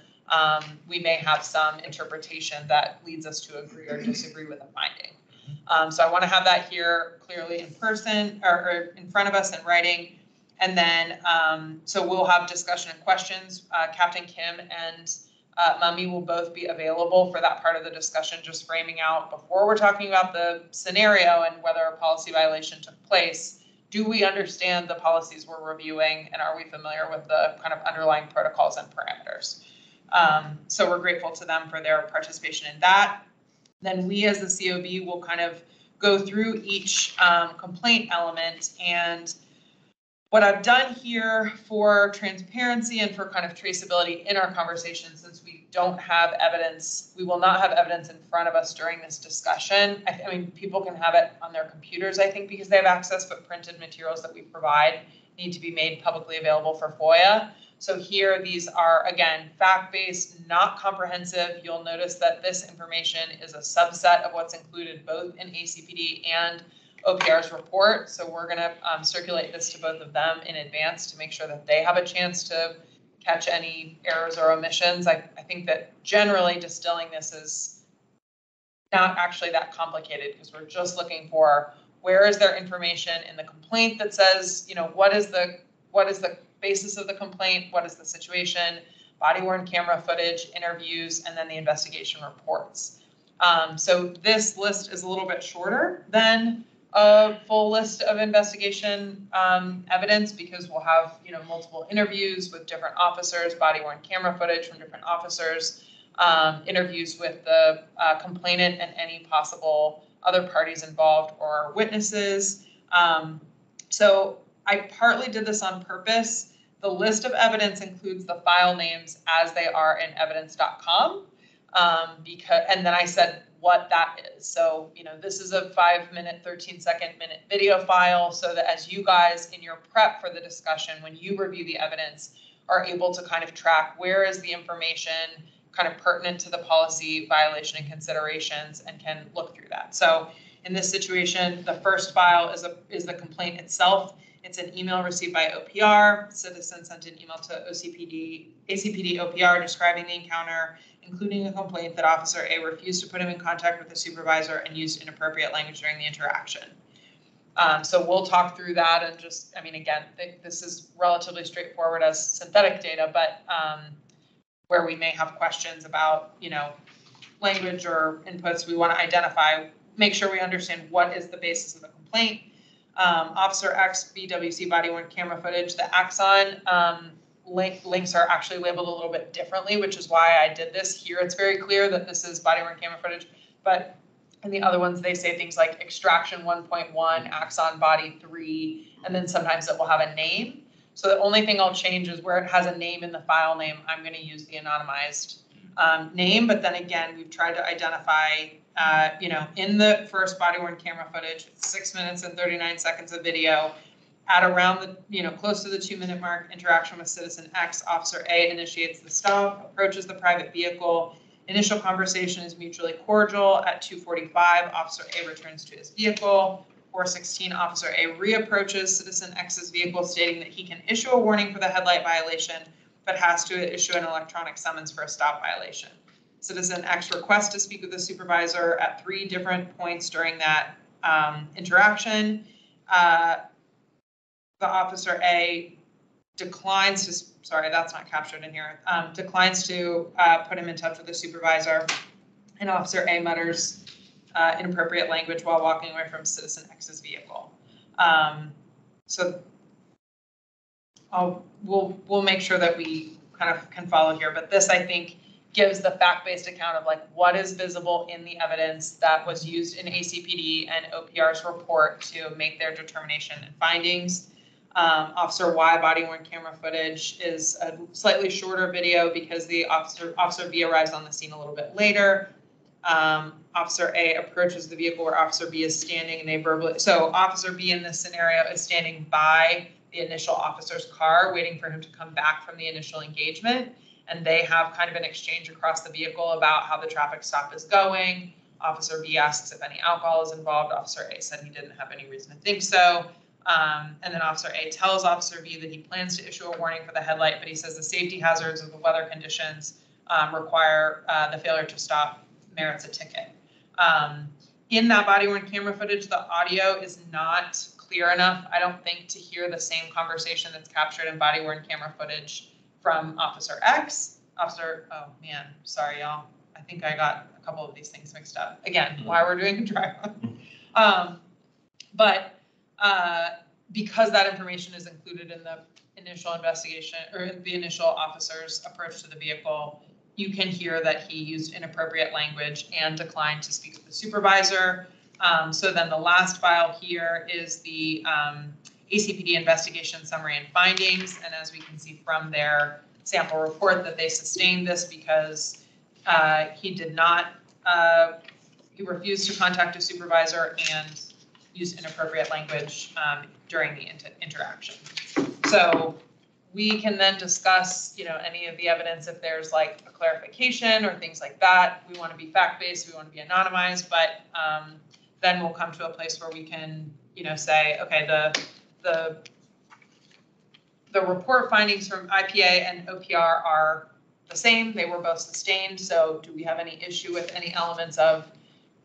we may have some interpretation that leads us to agree or disagree with a finding. So I want to have that here clearly in person or in front of us in writing. And then, so we'll have discussion and questions. Captain Kim and Mummy will both be available for that part of the discussion, just framing out before we're talking about the scenario and whether a policy violation took place. Do we understand the policies we're reviewing, and are we familiar with the kind of underlying protocols and parameters? So we're grateful to them for their participation in that. Then we as the COB will kind of go through each complaint element, and what I've done here for transparency and for kind of traceability in our conversation, since we don't have evidence, we will not have evidence in front of us during this discussion. I mean, people can have it on their computers, I think, because they have access, but printed materials that we provide need to be made publicly available for FOIA. So here, these are, again, fact-based, not comprehensive. You'll notice that this information is a subset of what's included both in ACPD and OPR's report. So we're going to circulate this to both of them in advance to make sure that they have a chance to catch any errors or omissions. I think that generally distilling this is not actually that complicated because we're just looking for where is there information in the complaint that says, what is the basis of the complaint, what is the situation, body-worn camera footage, interviews, and then the investigation reports. So this list is a little bit shorter than a full list of investigation evidence because we'll have multiple interviews with different officers, body-worn camera footage from different officers, interviews with the complainant and any possible other parties involved or witnesses. So I partly did this on purpose. The list of evidence includes the file names as they are in evidence.com. And then I said what that is. So, this is a 5-minute, 13-second video file so that as you guys in your prep for the discussion, when you review the evidence, are able to kind of track where is the information kind of pertinent to the policy violation and considerations and can look through that. So in this situation, the first file is the complaint itself. It's an email received by OPR. Citizen sent an email to ACPD OPR describing the encounter, including a complaint that Officer A refused to put him in contact with the supervisor and used inappropriate language during the interaction. So we'll talk through that and just, again, this is relatively straightforward as synthetic data, but where we may have questions about, language or inputs, we want to identify, make sure we understand what is the basis of the complaint. Officer X BWC body-worn camera footage, the Axon links are actually labeled a little bit differently, which is why I did this. Here it's very clear that this is body-worn camera footage, but in the other ones they say things like extraction 1.1, Axon body 3, and then sometimes it will have a name. So the only thing I'll change is where it has a name in the file name, I'm going to use the anonymized name. But then again, we've tried to identify, in the first body-worn camera footage, 6 minutes and 39 seconds of video. At around the, close to the 2-minute mark, interaction with Citizen X, Officer A initiates the stop, approaches the private vehicle. Initial conversation is mutually cordial. At 2:45, Officer A returns to his vehicle. 4:16, Officer A reapproaches Citizen X's vehicle, stating that he can issue a warning for the headlight violation, but has to issue an electronic summons for a stop violation. Citizen X requests to speak with the supervisor at 3 different points during that interaction. The Officer A declines to, sorry, that's not captured in here, declines to put him in touch with the supervisor, and Officer A mutters inappropriate language while walking away from Citizen X's vehicle. So we'll make sure that we kind of can follow here, but this I think gives the fact-based account of like what is visible in the evidence that was used in ACPD and OPR's report to make their determination and findings. Officer Y body-worn camera footage is a slightly shorter video because the Officer B arrives on the scene a little bit later. Officer A approaches the vehicle where Officer B is standing and they verbally, so Officer B in this scenario is standing by the initial officer's car waiting for him to come back from the initial engagement, and they have kind of an exchange across the vehicle about how the traffic stop is going. Officer B asks if any alcohol is involved. Officer A said he didn't have any reason to think so. And then Officer A tells Officer B that he plans to issue a warning for the headlight, but he says the safety hazards of the weather conditions require the failure to stop merits a ticket. In that body-worn camera footage, the audio is not clear enough, I don't think, to hear the same conversation that's captured in body-worn camera footage from Officer X. Oh man, sorry y'all. I think I got a couple of these things mixed up. Again, why we're doing a dry run. But because that information is included in the initial investigation or the initial officer's approach to the vehicle, you can hear that he used inappropriate language and declined to speak with the supervisor. So then the last file here is the ACPD investigation summary and findings. And as we can see from their sample report that they sustained this because he did not, he refused to contact a supervisor and used inappropriate language during the interaction. So we can then discuss, any of the evidence if there's like a clarification or things like that. We want to be fact-based, we want to be anonymized, but then we'll come to a place where we can, say, okay, the report findings from IPA and OPR are the same. They were both sustained. So do we have any issue with any elements of,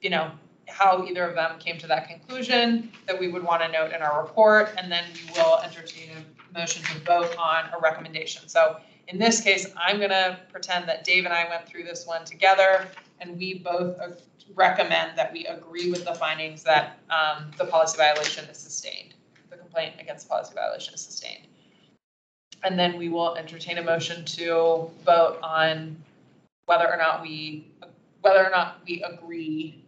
you know, how either of them came to that conclusion that we would want to note in our report? And then we will entertain a motion to vote on a recommendation. So in this case, I'm going to pretend that Dave and I went through this one together, and we both recommend that we agree with the findings that the policy violation is sustained. The complaint against the policy violation is sustained. And then we will entertain a motion to vote on whether or not we agree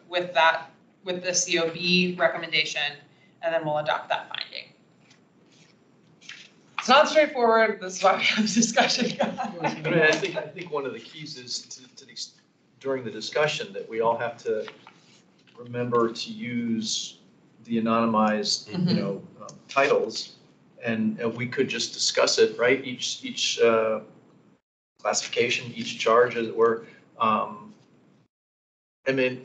with the COB recommendation, and then we'll adopt that finding. It's not straightforward. This is why we have this discussion. I mean, I think one of the keys is during the discussion that we all have to remember to use the anonymized, titles, and we could just discuss it, right? Each classification, each charge, as it were.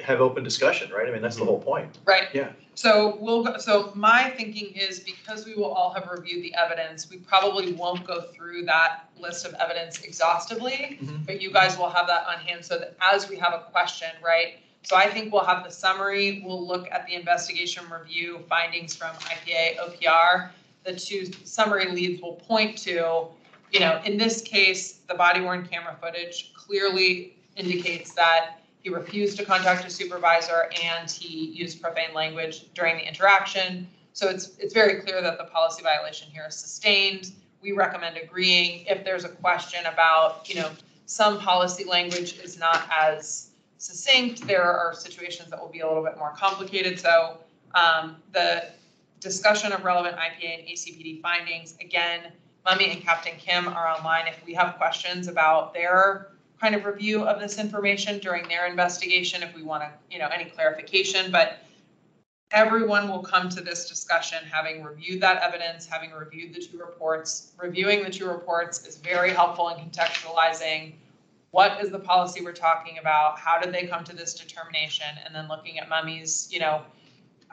Have open discussion, right? I mean, that's the whole point. Right. Yeah. So my thinking is, because we will all have reviewed the evidence, we probably won't go through that list of evidence exhaustively, but you guys will have that on hand so that as we have a question, right? So I think we'll have the summary. We'll look at the investigation review findings from IPA, OPR. The two summary leads will point to, in this case, the body worn camera footage clearly indicates that he refused to contact a supervisor and he used profane language during the interaction. So it's very clear that the policy violation here is sustained. We recommend agreeing. If there's a question about, some policy language is not as succinct, there are situations that will be a little bit more complicated. So the discussion of relevant IPA and ACPD findings, again, Mummy and Captain Kim are online if we have questions about their kind of review of this information during their investigation, if we want to, any clarification. But everyone will come to this discussion having reviewed that evidence, having reviewed the two reports. Reviewing the two reports is very helpful in contextualizing what is the policy we're talking about, how did they come to this determination, and then looking at Mummy's,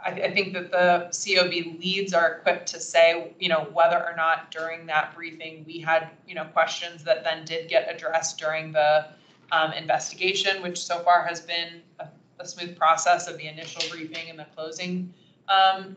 I think that the COB leads are equipped to say, whether or not during that briefing we had, questions that then did get addressed during the investigation, which so far has been a smooth process of the initial briefing and the closing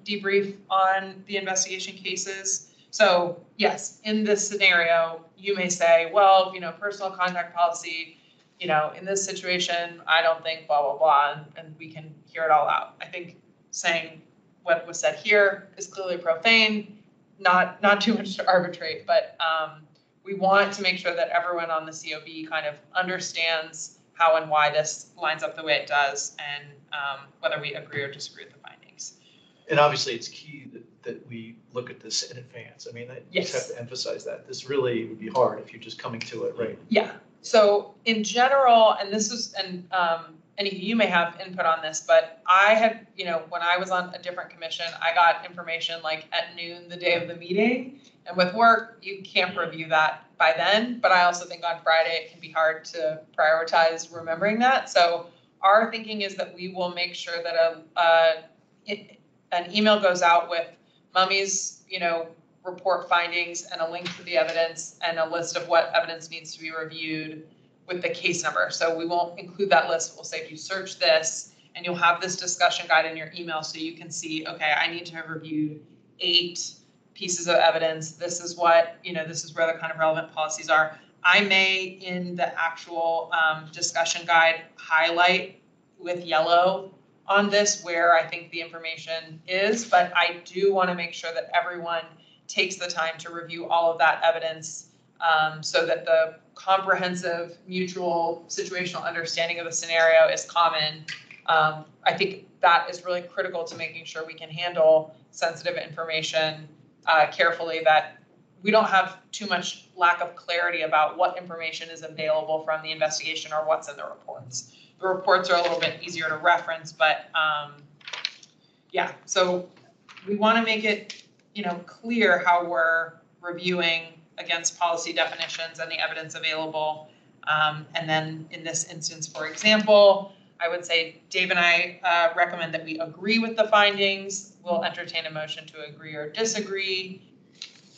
debrief on the investigation cases. So yes, in this scenario, you may say, well, personal contact policy, in this situation, I don't think blah, blah, blah, and we can hear it all out. I think saying what was said here is clearly profane, not too much to arbitrate, but we want to make sure that everyone on the COB kind of understands how and why this lines up the way it does, and whether we agree or disagree with the findings. And obviously it's key that we look at this in advance. I mean, I Yes. just have to emphasize that. This really would be hard if you're just coming to it, right? Yeah, so in general, and this is, and any of you may have input on this, but I had, when I was on a different commission, I got information like at noon the day of the meeting. And with work, you can't review that by then. But I also think on Friday, it can be hard to prioritize remembering that. So our thinking is that we will make sure that an email goes out with Mummy's, report findings and a link to the evidence and a list of what evidence needs to be reviewed with the case number. So we won't include that list. We'll say if you search this, and you'll have this discussion guide in your email so you can see, okay, I need to have reviewed 8 pieces of evidence. This is what, this is where the kind of relevant policies are. I may, in the actual discussion guide, highlight with yellow on this where I think the information is, but I do want to make sure that everyone takes the time to review all of that evidence so that the comprehensive mutual situational understanding of the scenario is common. I think that is really critical to making sure we can handle sensitive information carefully, that we don't have too much lack of clarity about what information is available from the investigation or what's in the reports. The reports are a little bit easier to reference, but yeah, so we want to make it clear how we're reviewing against policy definitions and the evidence available. And then in this instance, for example, I would say Dave and I recommend that we agree with the findings. We'll entertain a motion to agree or disagree.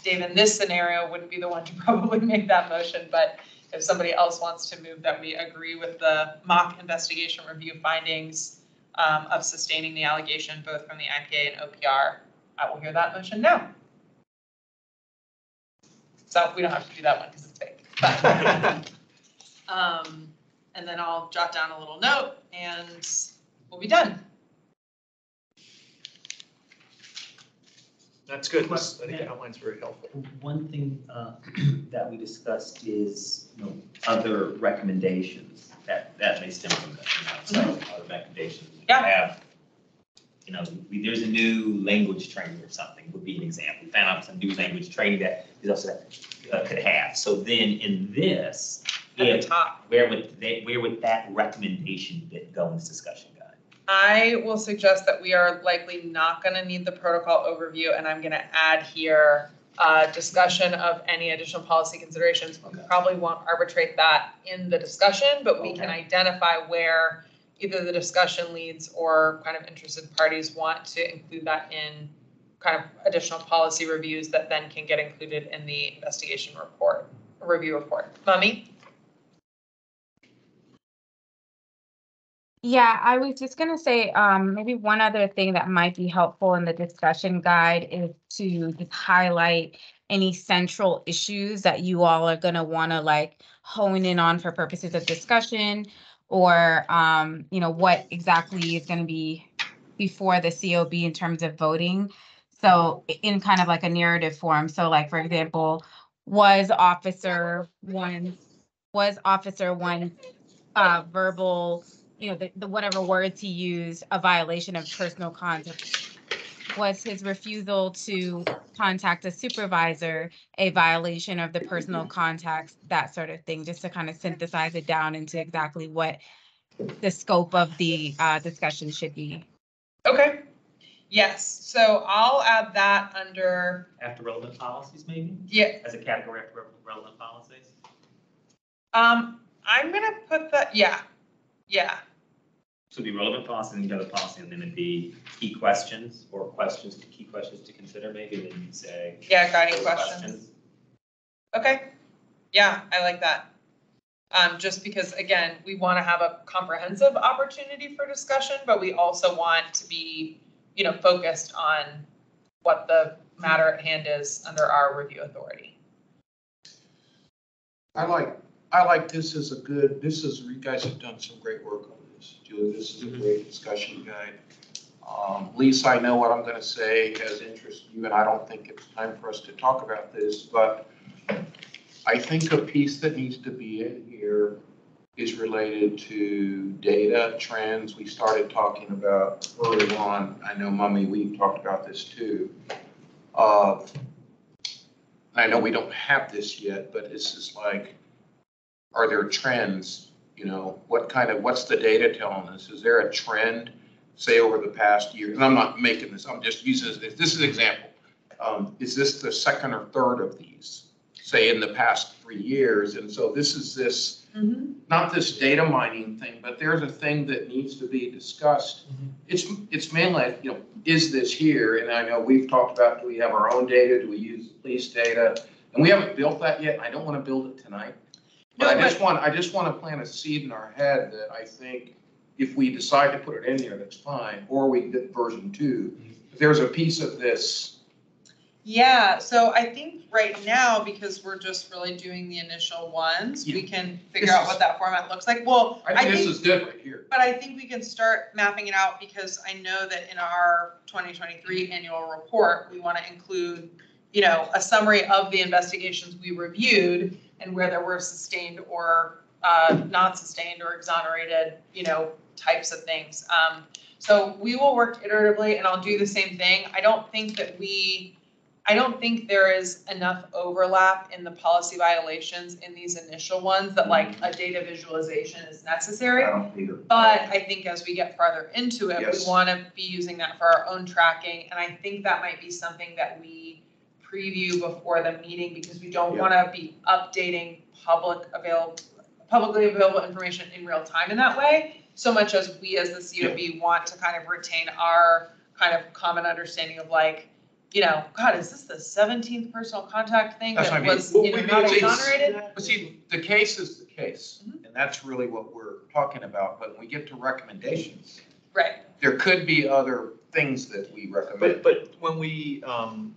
Dave, in this scenario, wouldn't be the one to probably make that motion, but if somebody else wants to move that we agree with the mock investigation review findings of sustaining the allegation both from the IPA and OPR, I will hear that motion now. So we don't have to do that one because it's big. But, and then I'll jot down a little note and we'll be done. That's good. This, I think the outline's very helpful. One thing that we discussed is, other recommendations that may stem from that. So other recommendations we have, there's a new language training or something would be an example. We found out some new language training that is also could have. So then in this, At the top. where would that recommendation go in this discussion guide? I will suggest that we are likely not going to need the protocol overview, and I'm going to add here discussion of any additional policy considerations. We probably won't arbitrate that in the discussion, but we can identify where either the discussion leads or kind of interested parties want to include that in kind of additional policy reviews that then can get included in the investigation report, review report. Mummy? Yeah, I was just gonna say, maybe one other thing that might be helpful in the discussion guide is to just highlight any central issues that you all are gonna wanna like hone in on for purposes of discussion, or what exactly is gonna be before the COB in terms of voting. So in kind of like a narrative form. So like, for example, was officer one verbal, the whatever words he used, a violation of personal conduct? Was his refusal to contact a supervisor a violation of the personal contacts, that sort of thing, just to kind of synthesize it down into exactly what the scope of the discussion should be. Okay. Yes. So I'll add that under. After relevant policies, maybe? Yeah. As a category after relevant policies? I'm going to put that. Yeah. So it'd be relevant policy and the other policy, and then it'd be key questions or key questions to consider maybe, and then you'd say. Yeah, guiding questions. Okay. Yeah, I like that. Just because, again, we want to have a comprehensive opportunity for discussion, but we also want to be, focused on what the matter at hand is under our review authority. I like this as you guys have done some great work on this. Julie, this is a great discussion guide. Lisa, I know what I'm going to say has interested you, and I don't think it's time for us to talk about this, but I think a piece that needs to be in here is related to data trends. We started talking about early on. I know, Mummy, we've talked about this too. I know we don't have this yet, but this is like, are there trends? What's the data telling us? Is there a trend, say over the past year? And I'm not making this, I'm just using this is an example. Is this the second or third of these, say in the past 3 years? And so this is not this data mining thing, but there's a thing that needs to be discussed. It's mainly, is this here? And I know we've talked about, do we have our own data? Do we use the police data? And we haven't built that yet. I don't want to build it tonight. But I just want to plant a seed in our head that I think if we decide to put it in there, that's fine. Or we get version 2. If there's a piece of this. Yeah, so I think right now, because we're just really doing the initial ones, we can figure out what that format looks like. Well, I think this is good right here. But I think we can start mapping it out, because I know that in our 2023 annual report, we want to include, a summary of the investigations we reviewed and where there were sustained or not sustained or exonerated, types of things. So we will work iteratively, and I'll do the same thing. I don't think there is enough overlap in the policy violations in these initial ones that like a data visualization is necessary. I don't either. But I think as we get farther into it, Yes. we want to be using that for our own tracking. And I think that might be something that we preview before the meeting, because we don't want to be updating publicly available information in real time in that way, so much as we as the COB want to kind of retain our kind of common understanding of like, God, is this the 17th personal contact thing That's that what I mean. was, Well, not it's- exonerated? But see, the case is the case, Mhm. and that's really what we're talking about. But when we get to recommendations, Right. there could be other things that we recommend. But when we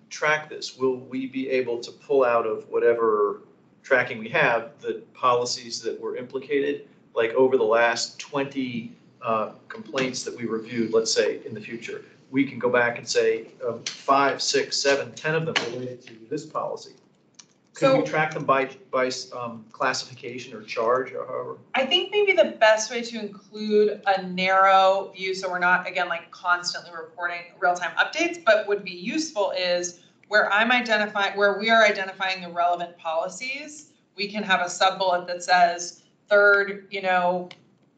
track this, will we be able to pull out of whatever tracking we have the policies that were implicated? Like over the last 20 complaints that we reviewed, let's say in the future, we can go back and say 5, 6, 7, 10 of them related to this policy. Could we track them by classification or charge or however? I think maybe the best way to include a narrow view, so we're not, again, like constantly reporting real-time updates, but would be useful is where we are identifying the relevant policies, we can have a sub-bullet that says third,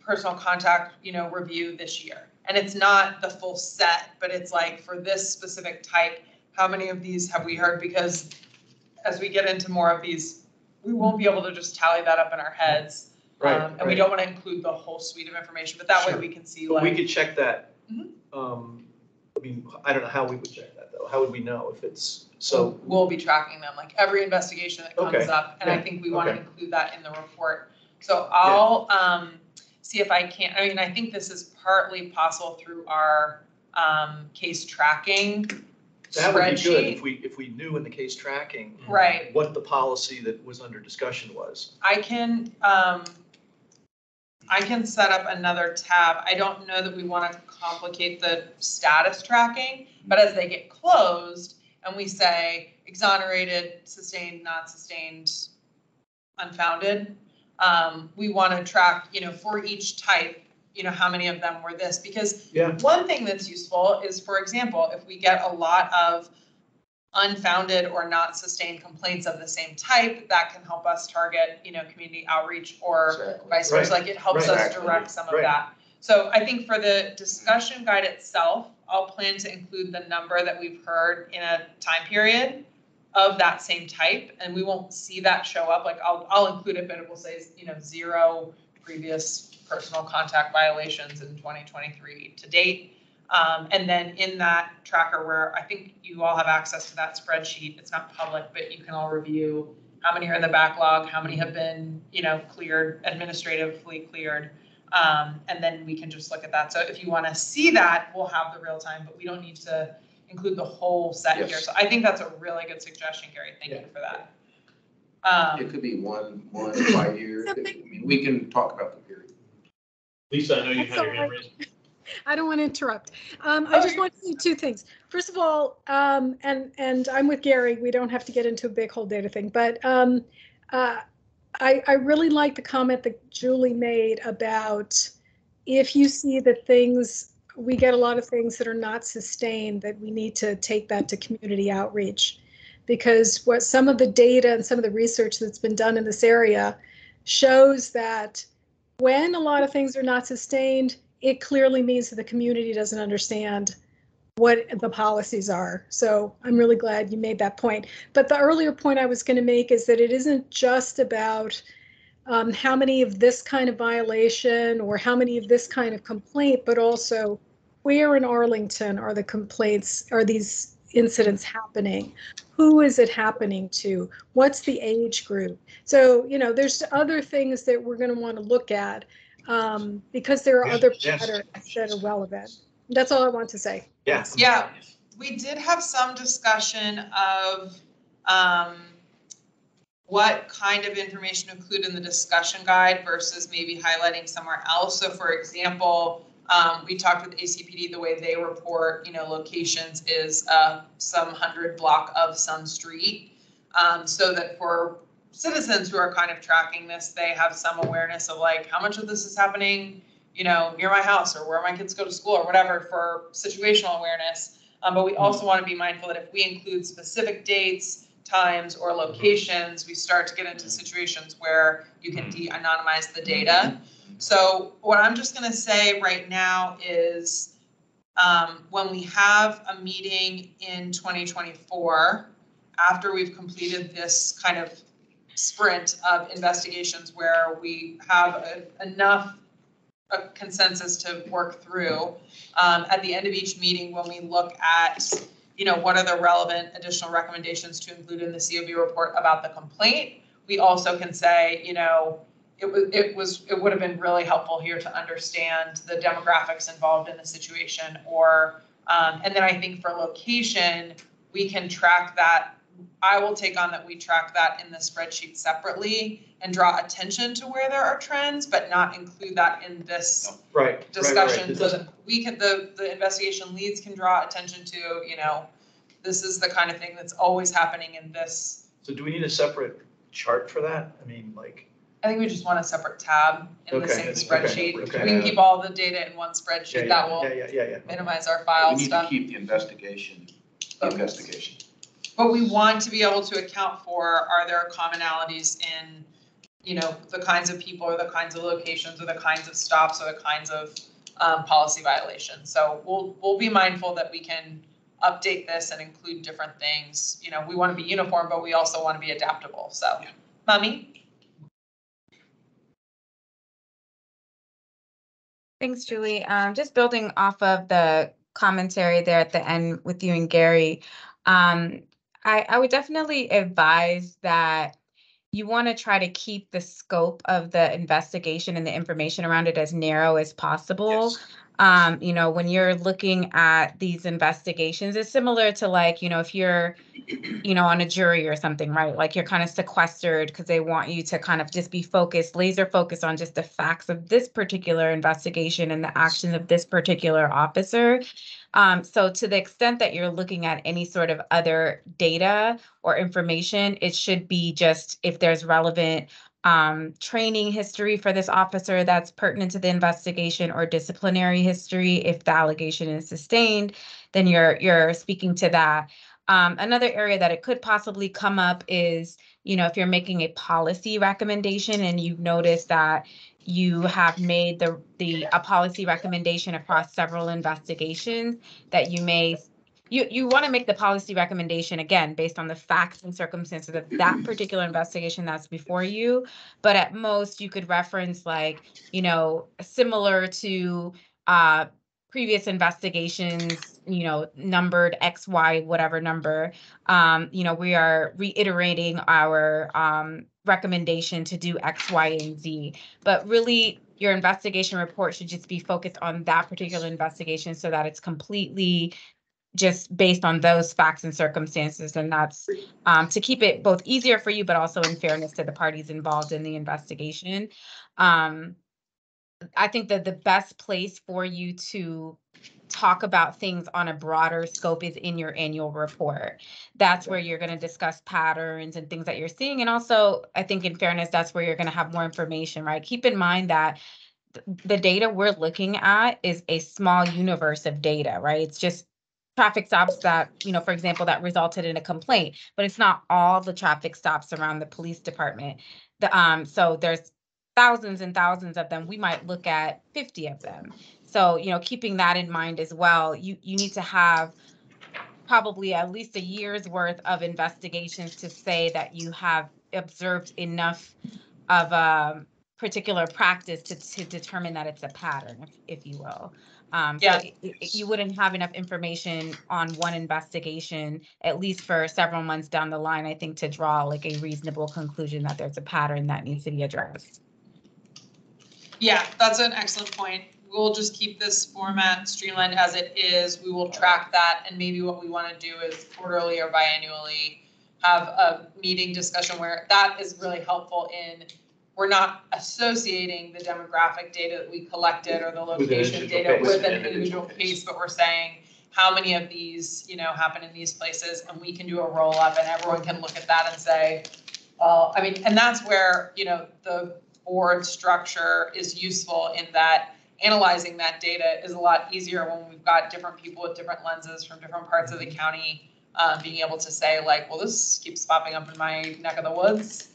personal contact, review this year. And it's not the full set, but it's like for this specific type, how many of these have we heard? Because as we get into more of these, we won't be able to just tally that up in our heads. Right, And we don't want to include the whole suite of information, but that way Sure. we can see But we like, could check that. Mhm. I don't know how we would check that though. How would we know if it's, so, we'll be tracking them, like every investigation that comes Okay, up. And I yeah, think we want to okay. include that in the report. So I'll see if I can, I think this is partly possible through our case tracking that would be good spreadsheet. if we knew in the case tracking Right. what the policy that was under discussion was. I can set up another tab. I don't know that we want to complicate the status tracking, but as they get closed and we say exonerated, sustained, not sustained, unfounded, we want to track, for each type, how many of them were this, because one thing that's useful is, for example, if we get a lot of unfounded or not sustained complaints of the same type, that can help us target, community outreach or Exactly. vice versa. Like it helps us Exactly. direct some of Right. that. So I think for the discussion guide itself, I'll plan to include the number that we've heard in a time period of that same type, and we won't see that show up. Like I'll include it, but it will say, 0 previous personal contact violations in 2023 to date. And then in that tracker where I think you all have access to that spreadsheet, it's not public, but you can all review how many are in the backlog, how many have been, cleared, administratively cleared. And then we can just look at that. So if you want to see that, we'll have the real time, but we don't need to include the whole set here. Yes. So I think that's a really good suggestion, Gary. Thank you for that. It could be 1 to 5 years. We can talk about the period. Lisa, I know you That's had your all hand right. raised. I don't want to interrupt. I just want to say two things. First of all, and I'm with Gary, we don't have to get into a big whole data thing, but I really like the comment that Julie made about if you see that we get a lot of things that are not sustained, that we need to take that to community outreach. Because what some of the data and some of the research that's been done in this area shows that when a lot of things are not sustained, it clearly means that the community doesn't understand what the policies are. So I'm really glad you made that point. But the earlier point I was going to make is that it isn't just about how many of this kind of violation or how many of this kind of complaint, but also where in Arlington are the complaints, are these incidents happening? Who is it happening to? What's the age group? So, there's other things that we're going to want to look at because there are other patterns that are relevant. That's all I want to say. Yeah, we did have some discussion of what kind of information to include in the discussion guide versus maybe highlighting somewhere else. So for example, we talked with ACPD, the way they report, locations is some 100 block of some street. So that for citizens who are kind of tracking this, they have some awareness of like how much of this is happening, near my house or where my kids go to school or whatever for situational awareness. But we also want to be mindful that if we include specific dates, times, or locations, we start to get into situations where you can de-anonymize the data. So what I'm just going to say right now is when we have a meeting in 2024, after we've completed this kind of sprint of investigations where we have enough a consensus to work through. At the end of each meeting, when we look at, what are the relevant additional recommendations to include in the COB report about the complaint, we also can say, it would have been really helpful here to understand the demographics involved in the situation, or, and then I think for location, we can track that. I will take on that we track that in the spreadsheet separately and draw attention to where there are trends, but not include that in this discussion. So that we can, the investigation leads can draw attention to, this is the kind of thing that's always happening in this. So do we need a separate chart for that? I mean, I think we just want a separate tab in the same spreadsheet. Okay. We can keep all the data in one spreadsheet. That will minimize our file We need stuff. to keep the investigation. But we want to be able to account for, are there commonalities in, the kinds of people or the kinds of locations or the kinds of stops or the kinds of policy violations. So we'll be mindful that we can update this and include different things. We want to be uniform, but we also want to be adaptable. So, Mummy? Thanks, Julie. Just building off of the commentary there at the end with you and Gary, I would definitely advise that you want to try to keep the scope of the investigation and the information around it as narrow as possible. Yes. When you're looking at these investigations, it's similar to if you're, on a jury or something, right? Like you're kind of sequestered because they want you to kind of just be focused, laser focused on just the facts of this particular investigation and the actions of this particular officer. So to the extent that you're looking at any sort of other data or information, it should be just if there's relevant training history for this officer that's pertinent to the investigation, or disciplinary history. If the allegation is sustained, then you're speaking to that. Another area that it could possibly come up is, if you're making a policy recommendation and you've noticed that you have made a policy recommendation across several investigations, that you want to make the policy recommendation again based on the facts and circumstances of that particular investigation that's before you. But at most you could reference similar to previous investigations, numbered XY, whatever number, we are reiterating our recommendation to do X, Y, and Z. But really, your investigation report should just be focused on that particular investigation so that it's completely just based on those facts and circumstances. And that's to keep it both easier for you, but also in fairness to the parties involved in the investigation. I think that the best place for you to talk about things on a broader scope is in your annual report. That's where you're going to discuss patterns and things that you're seeing. And also, I think in fairness, that's where you're going to have more information, right? Keep in mind that the data we're looking at is a small universe of data, right? It's just traffic stops that, for example, that resulted in a complaint, but it's not all the traffic stops around the police department. So there's thousands and thousands of them. We might look at 50 of them. So, keeping that in mind as well, you need to have probably at least a year's worth of investigations to say that you have observed enough of a particular practice to determine that it's a pattern, if you will. So you wouldn't have enough information on one investigation, at least for several months down the line, I think, to draw a reasonable conclusion that there's a pattern that needs to be addressed. Yeah, that's an excellent point. We'll just keep this format streamlined as it is. We will track that, and maybe what we want to do is quarterly or biannually have a meeting discussion where that is really helpful in, we're not associating the demographic data that we collected or the location data with an individual case, but we're saying how many of these, happen in these places, and we can do a roll up and everyone can look at that and say, well, and that's where, the board structure is useful in that analyzing that data is a lot easier when we've got different people with different lenses from different parts of the county, being able to say well, this keeps popping up in my neck of the woods,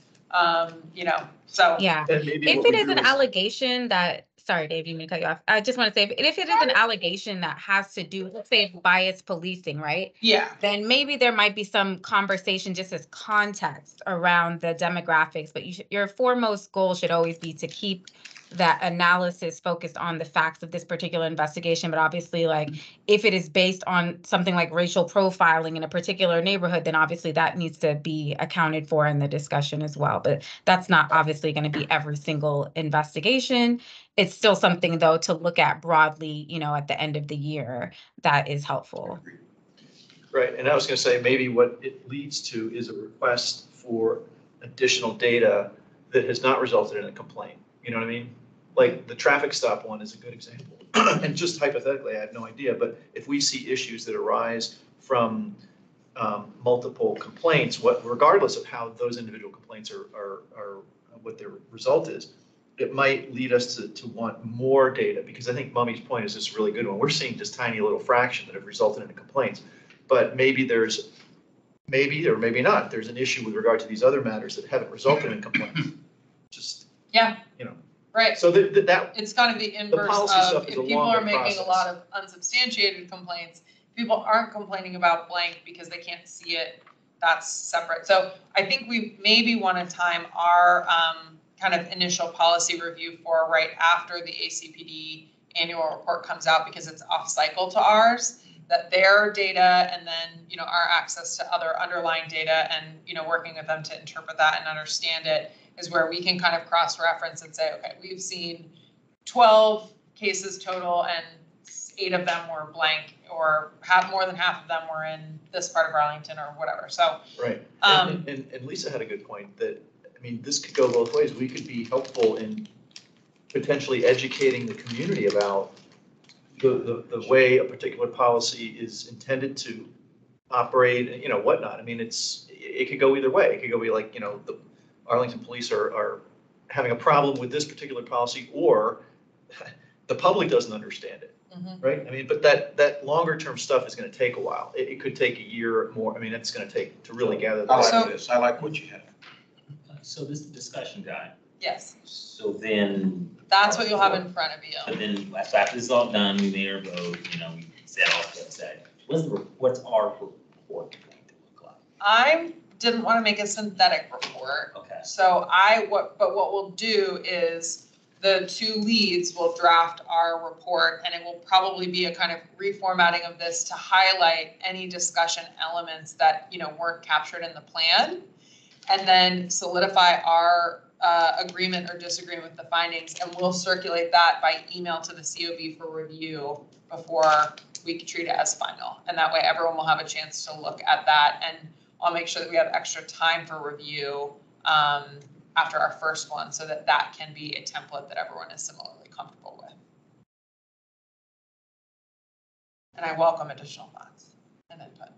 so. Yeah, if it is an allegation that sorry, Dave, you mean to cut you off. I just want to say, if it is an allegation that has to do, let's say, bias policing, right? Yeah, Then maybe there might be some conversation just as context around the demographics, but your foremost goal should always be to keep that analysis focused on the facts of this particular investigation. But obviously, like, if it is based on something like racial profiling in a particular neighborhood, then obviously that needs to be accounted for in the discussion as well. But that's not obviously going to be every single investigation. It's still something, though, to look at broadly, at the end of the year that is helpful. Right, and I was going to say, maybe what it leads to is a request for additional data that has not resulted in a complaint. You know what I mean? Like the traffic stop one is a good example. And just hypothetically, I have no idea, but if we see issues that arise from multiple complaints, regardless of how those individual complaints are what their result is, it might lead us to want more data, because I think Mummy's point is just a really good one. We're seeing just tiny little fraction that have resulted in complaints, but maybe or maybe not, there's an issue with regard to these other matters that haven't resulted in complaints. Just, yeah, right. So that It's kind of the inverse policy of stuff if is a people are longer making a process. lot of unsubstantiated complaints, people aren't complaining about blank because they can't see it, that's separate. So I think we maybe want to time our kind of initial policy review for right after the ACPD annual report comes out, because it's off cycle to ours, that their data and then, our access to other underlying data and, working with them to interpret that and understand it is where we can kind of cross-reference and say, okay, we've seen 12 cases total and 8 of them were blank, or more than half of them were in this part of Arlington or whatever. So, right. And Lisa had a good point that, this could go both ways. We could be helpful in potentially educating the community about the way a particular policy is intended to operate, and whatnot. It could go either way. It could go be like, the Arlington police are having a problem with this particular policy, or the public doesn't understand it, right? But that longer term stuff is going to take a while. It could take a year or more. It's going to take to really gather I that. like this. I like what you have. So this is the discussion guide. yes, So then. that's what you'll have in front of you. But then after this is all done, we made our vote, we said all that said. What's our report going to look like? I didn't want to make a synthetic report. Okay. So what we'll do is the 2 leads will draft our report, and it will probably be a kind of reformatting of this to highlight any discussion elements that, weren't captured in the plan, and then solidify our agreement or disagreement with the findings, and we'll circulate that by email to the COB for review before we can treat it as final. And that way everyone will have a chance to look at that, and I'll make sure that we have extra time for review after our first one, so that can be a template that everyone is similarly comfortable with. And I welcome additional thoughts and input.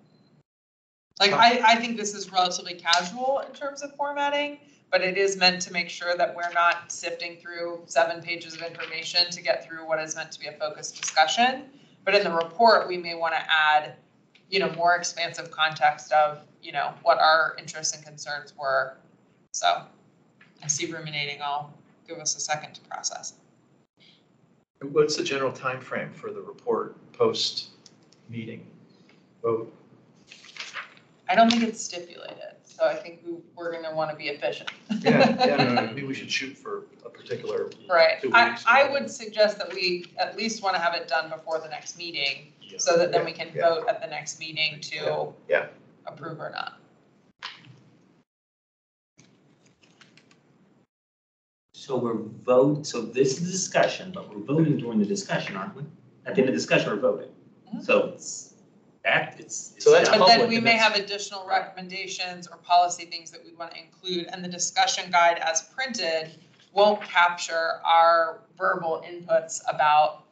Like, I think this is relatively casual in terms of formatting, but it is meant to make sure that we're not sifting through 7 pages of information to get through what is meant to be a focused discussion. But in the report, we may want to add, more expansive context of, what our interests and concerns were. So I see ruminating. I'll give us a second to process. What's the general time frame for the report post meeting vote? I don't think it's stipulated, so I think we're going to want to be efficient. No, maybe we should shoot for a particular. Right. 2 weeks. I would suggest that we at least want to have it done before the next meeting, so that then we can vote at the next meeting to approve or not. So this is a discussion, but we're voting during the discussion, aren't we? At the end of the discussion, we're voting. So it's. But then we may have additional recommendations or policy things that we want to include, and the discussion guide as printed won't capture our verbal inputs about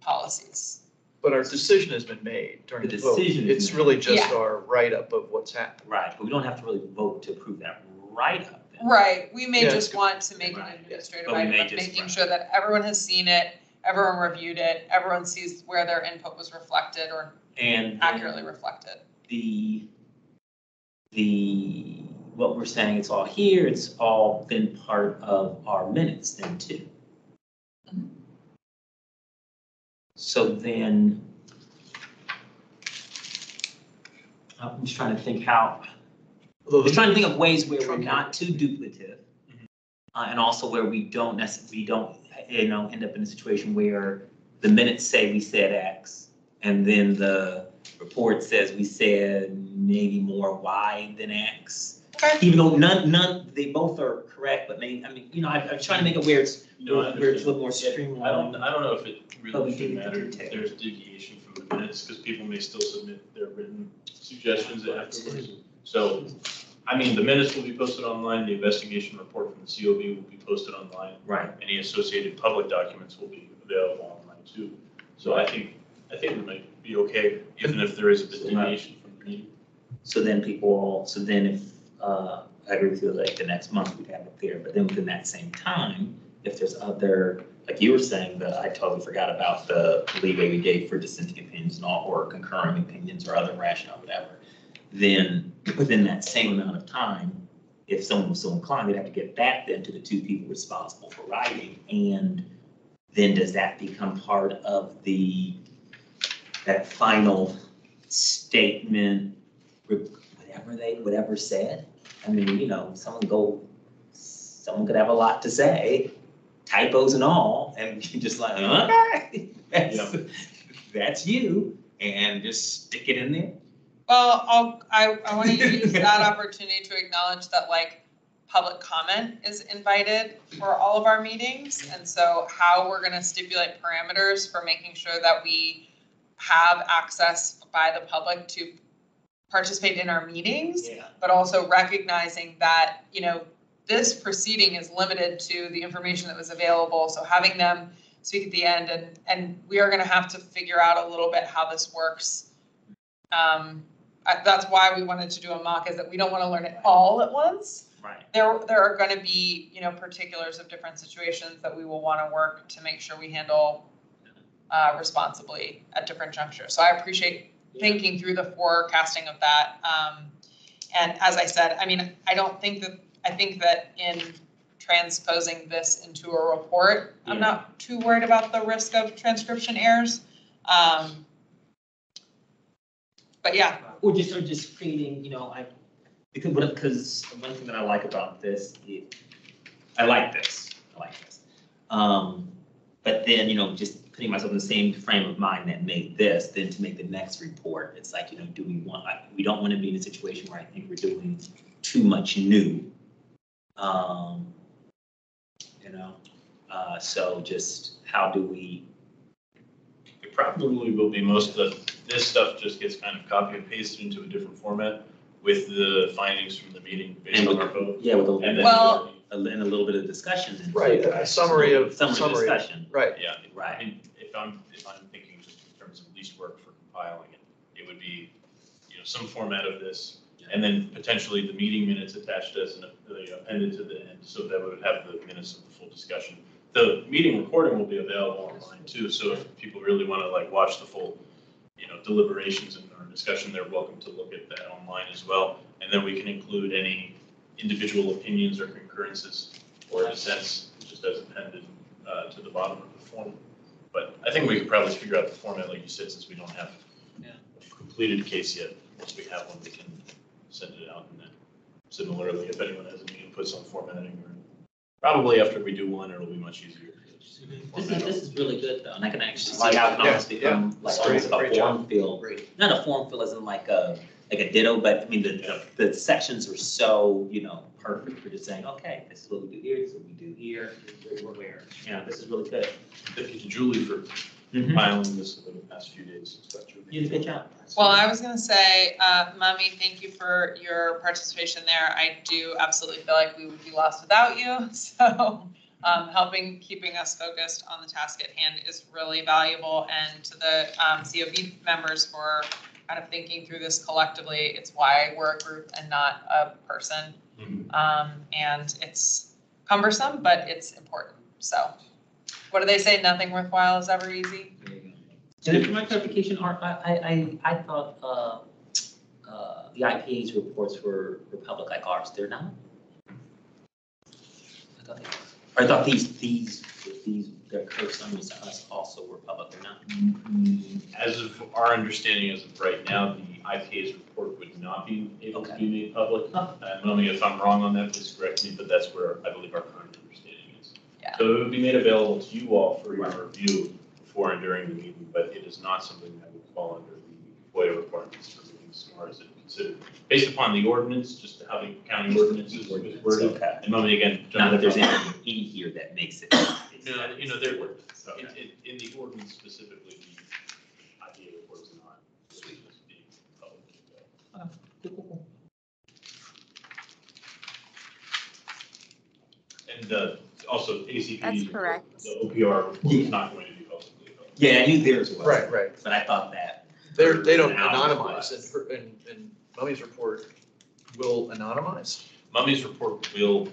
policies. But our decision has been made during the vote. It's really just our write-up of what's happened. Right, but we don't have to really vote to approve that write-up. Right, we may just want to make an administrative item, but making sure that everyone has seen it, everyone reviewed it, everyone sees where their input was reflected or accurately reflected. What we're saying, it's all here, it's all been part of our minutes then too. So then, I'm just trying to think Although we're trying to think of ways where we're not too duplicative. And also where we don't end up in a situation where the minutes say we said X, and then the report says we said maybe more Y than X. Okay. Even though none, they both are correct, but I'm trying to make it where it's, where it's a little more streamlined. I don't know if it But we really should do matter need to if there's deviation from the minutes, because people may still submit their written suggestions afterwards. So, I mean, the minutes will be posted online, the investigation report from the COB will be posted online. Right. Any associated public documents will be available online too. So I think we might be okay, even if there is a bit deviation from the meeting. So then if, I agree with you, like the next month we'd have it there, but then within that same time, if there's other, like you were saying, I totally forgot about the leeway we gave for dissenting opinions and all, or concurring opinions or other rationale, whatever. Then within that same amount of time, if someone was so inclined, they'd have to get that then to the two people responsible for writing. And then does that become part of that final statement, whatever said? I mean, someone could have a lot to say, typos and all, and you just like, okay, that's you, and just stick it in there. Well, I want to use that opportunity to acknowledge that public comment is invited for all of our meetings. And so how we're going to stipulate parameters for making sure that we have access by the public to participate in our meetings, but also recognizing that, this proceeding is limited to the information that was available. So having them speak at the end, and we are going to have to figure out a little bit how this works. That's why we wanted to do a mock, is that we don't want to learn it all at once. Right. There are going to be, particulars of different situations that we will want to work to make sure we handle responsibly at different junctures. So I appreciate thinking through the forecasting of that. And as I said, I think that in transposing this into a report, I'm not too worried about the risk of transcription errors. But yeah. Or just creating, because one thing that I like about this, I like this. But then, just putting myself in the same frame of mind that made this, then to make the next report, it's like, do we want, we don't want to be in a situation where I think we're doing too much new. So just how do we? It probably will be most of this stuff just gets kind of copy and pasted into a different format with the findings from the meeting based on our vote. Yeah, with a little bit of discussion. Right, a summary discussion. Right. Yeah, right. I mean, if I'm thinking just in terms of least work for compiling it, it would be, some format of this, and then potentially the meeting minutes attached as an appended to the end, so that would have the minutes of the full discussion. The meeting recording will be available online too, so if people really want to watch the full, deliberations and our discussion, they're welcome to look at that online as well. And then we can include any individual opinions or concurrences or dissents just as appended to the bottom of the form. But I think we could probably figure out the format, like you said, since we don't have a completed case yet. Once we have one, we can send it out. And then similarly, if anyone has any inputs on formatting, or probably after we do one, it'll be much easier. This is really good though, and I can actually see how it can almost become almost a form fill. Not a form fill as in like a ditto, but I mean the sections are so perfect for just saying, okay, this is what we do here, this is what we do here, where. This is really good. Thank you to Julie for compiling this over the past few days. You did a good job. Well, I was going to say, Mummy, thank you for your participation there. I do absolutely feel like we would be lost without you. So keeping us focused on the task at hand is really valuable. And to the COB members for kind of thinking through this collectively. It's why we're a group and not a person. And it's cumbersome, but it's important. So what do they say? Nothing worthwhile is ever easy. And for my clarification, Art, I thought the IPA's reports were public like ours. They're not? I thought they were. I thought these their code summaries to us also were public or not. As of our understanding as of right now, the IPA's report would not be able to be made public. Mummy, if I'm wrong on that, please correct me, but that's where I believe our current understanding is. Yeah. So it would be made available to you all for your review before and during the meeting, but it is not something that would fall under the FOIA requirements for meetings, nor is it considered based upon the ordinance, just how the county ordinance is worded. Okay. And Mummy, again. Not that there's anything in here that makes it. No, you know, there were, in the ordinance specifically, the IPA report is not being public. And also ACP's That's report, correct. the OPR report is not going to be publicly available. Yeah, I knew theirs was. Right. But I thought that. They don't Now, anonymize, and Mummy's report will anonymize? Mummy's report will,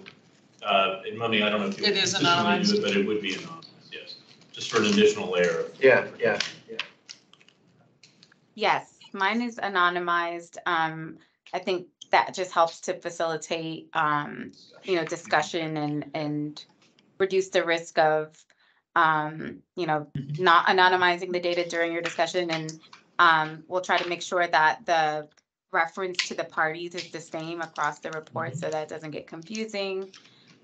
and Mummy, I don't know if you. It is consistently do anonymized. it, but it would be anonymous, yes, just for an additional layer of. Yeah. Yes, mine is anonymized. I think that just helps to facilitate, discussion and reduce the risk of, not anonymizing the data during your discussion. And we'll try to make sure that the reference to the parties is the same across the report so that it doesn't get confusing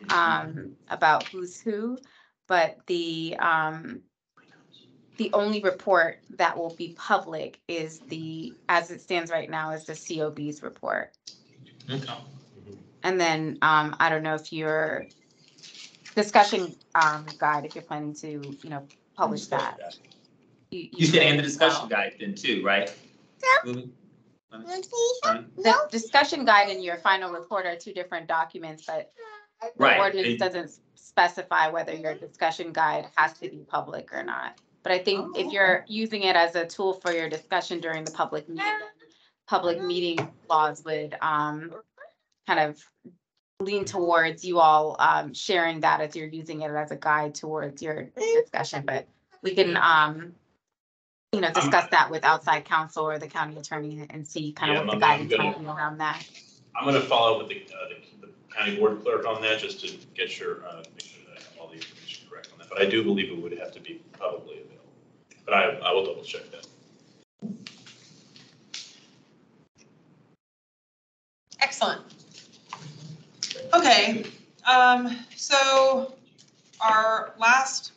about who's who. But the only report that will be public is as it stands right now, is the COB's report. Okay. And then I don't know if your discussion guide, if you're planning to, publish that. You said and the discussion guide then too, right? The discussion guide and your final report are two different documents, but the Right. ordinance doesn't specify whether your discussion guide has to be public or not. But I think if you're using it as a tool for your discussion during the public meeting laws would kind of lean towards you all sharing that as you're using it as a guide towards your discussion. But we can discuss that with outside counsel or the county attorney and see kind of what the guidance might be around that. I'm gonna follow up with the county board clerk on that, just to make sure that I have all the information correct on that. But I do believe it would have to be publicly available. But I will double check that. Excellent. Okay, so our last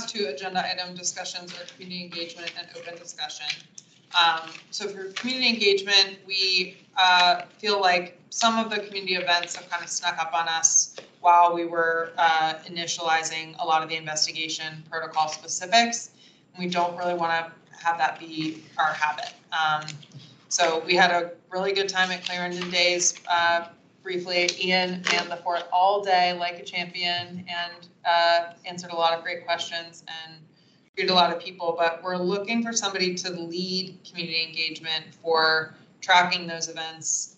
two agenda item discussions are community engagement and open discussion. So for community engagement, we feel like some of the community events have kind of snuck up on us while we were initializing a lot of the investigation protocol specifics. We don't really want to have that be our habit. So we had a really good time at Clarendon Days. Briefly, Ian manned the fort all day like a champion and answered a lot of great questions and greeted a lot of people. But we're looking for somebody to lead community engagement for tracking those events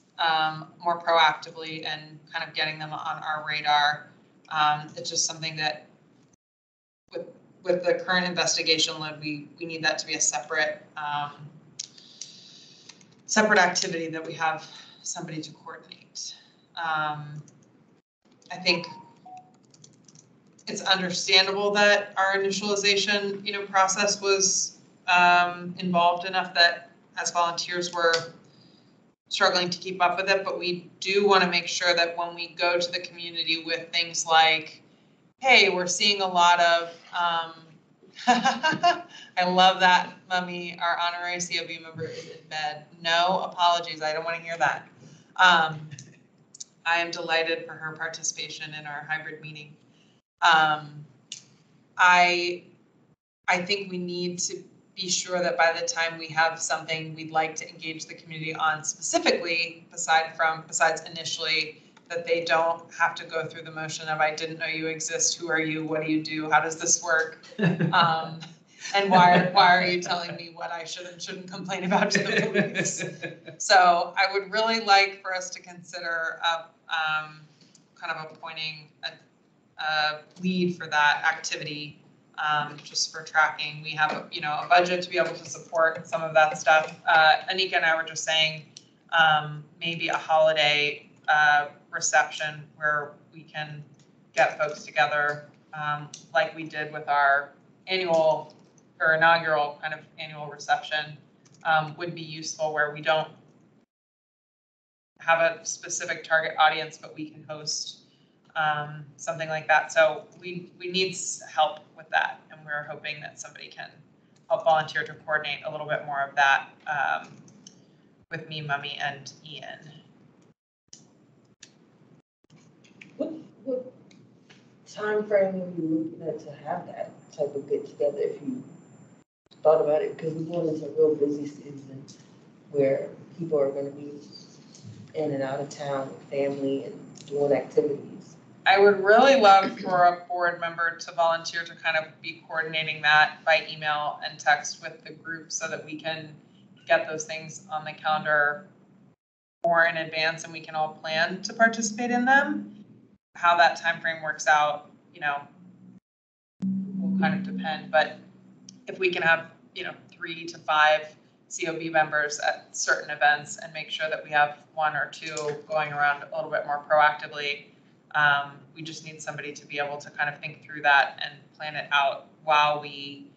more proactively and kind of getting them on our radar. It's just something that with the current investigation load, we need that to be a separate activity that we have somebody to coordinate. I think it's understandable that our initialization, process was involved enough that as volunteers we're struggling to keep up with it, but we do want to make sure that when we go to the community with things like, hey, we're seeing a lot of, I love that, Mummy, our honorary COB member is in bed. No apologies, I don't want to hear that. I am delighted for her participation in our hybrid meeting. I think we need to be sure that by the time we have something we'd like to engage the community on specifically, besides initially, that they don't have to go through the motion of, I didn't know you exist, who are you, what do you do, how does this work? And why are you telling me what I should and shouldn't complain about to the police? So I would really like for us to consider kind of appointing a lead for that activity, just for tracking. We have a budget to be able to support some of that stuff. Anika and I were just saying maybe a holiday reception where we can get folks together, like we did with our annual or inaugural kind of annual reception, would be useful, where we don't have a specific target audience, but we can host something like that. So we need help with that, and we're hoping that somebody can help volunteer to coordinate a little bit more of that with me, Mummy, and Ian. What time frame are you looking at to have that type of get together, if you thought about it? Because we're going into a real busy season where people are going to be in and out of town with family and doing activities. I would really love for a board member to volunteer to kind of be coordinating that by email and text with the group, so that we can get those things on the calendar more in advance and we can all plan to participate in them. How that time frame works out, will kind of depend. But if we can have, 3 to 5 COB members at certain events and make sure that we have 1 or 2 going around a little bit more proactively, we just need somebody to be able to kind of think through that and plan it out while we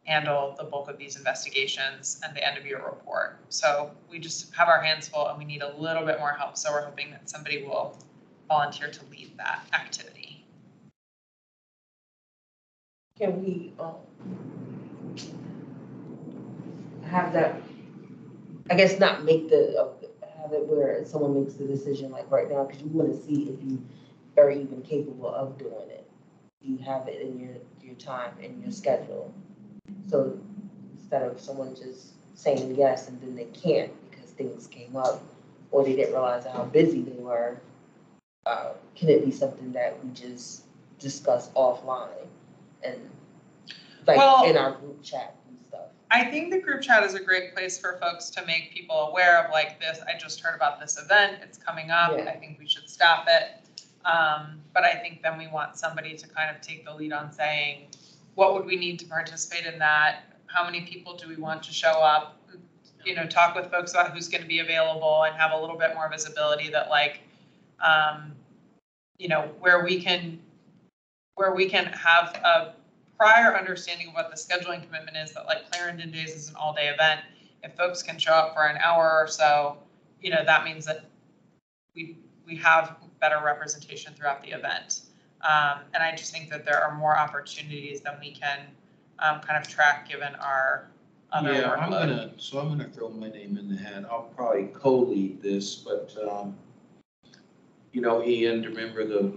handle the bulk of these investigations and the end of year report. So we just have our hands full and we need a little bit more help. So we're hoping that somebody will volunteer to lead that activity. Can we have that, I guess not make have it where someone makes the decision like right now, because you want to see if you are even capable of doing it. You have it in your time, in your schedule. So instead of someone just saying yes and then they can't because things came up or they didn't realize how busy they were, can it be something that we just discuss offline and in our group chat and stuff? I think the group chat is a great place for folks to make people aware of like this. I just heard about this event. It's coming up. Yeah. I think we should stop it. But I think then we want somebody to kind of take the lead on saying, what would we need to participate in that? How many people do we want to show up? Talk with folks about who's going to be available and have a little bit more visibility that where we can have a prior understanding of what the scheduling commitment is, that like Clarendon Days is an all-day event. If folks can show up for an hour or so, that means that we have better representation throughout the event. And I just think that there are more opportunities than we can kind of track given our other workload. I'm gonna throw my name in the hat. I'll probably co-lead this, but Ian, remember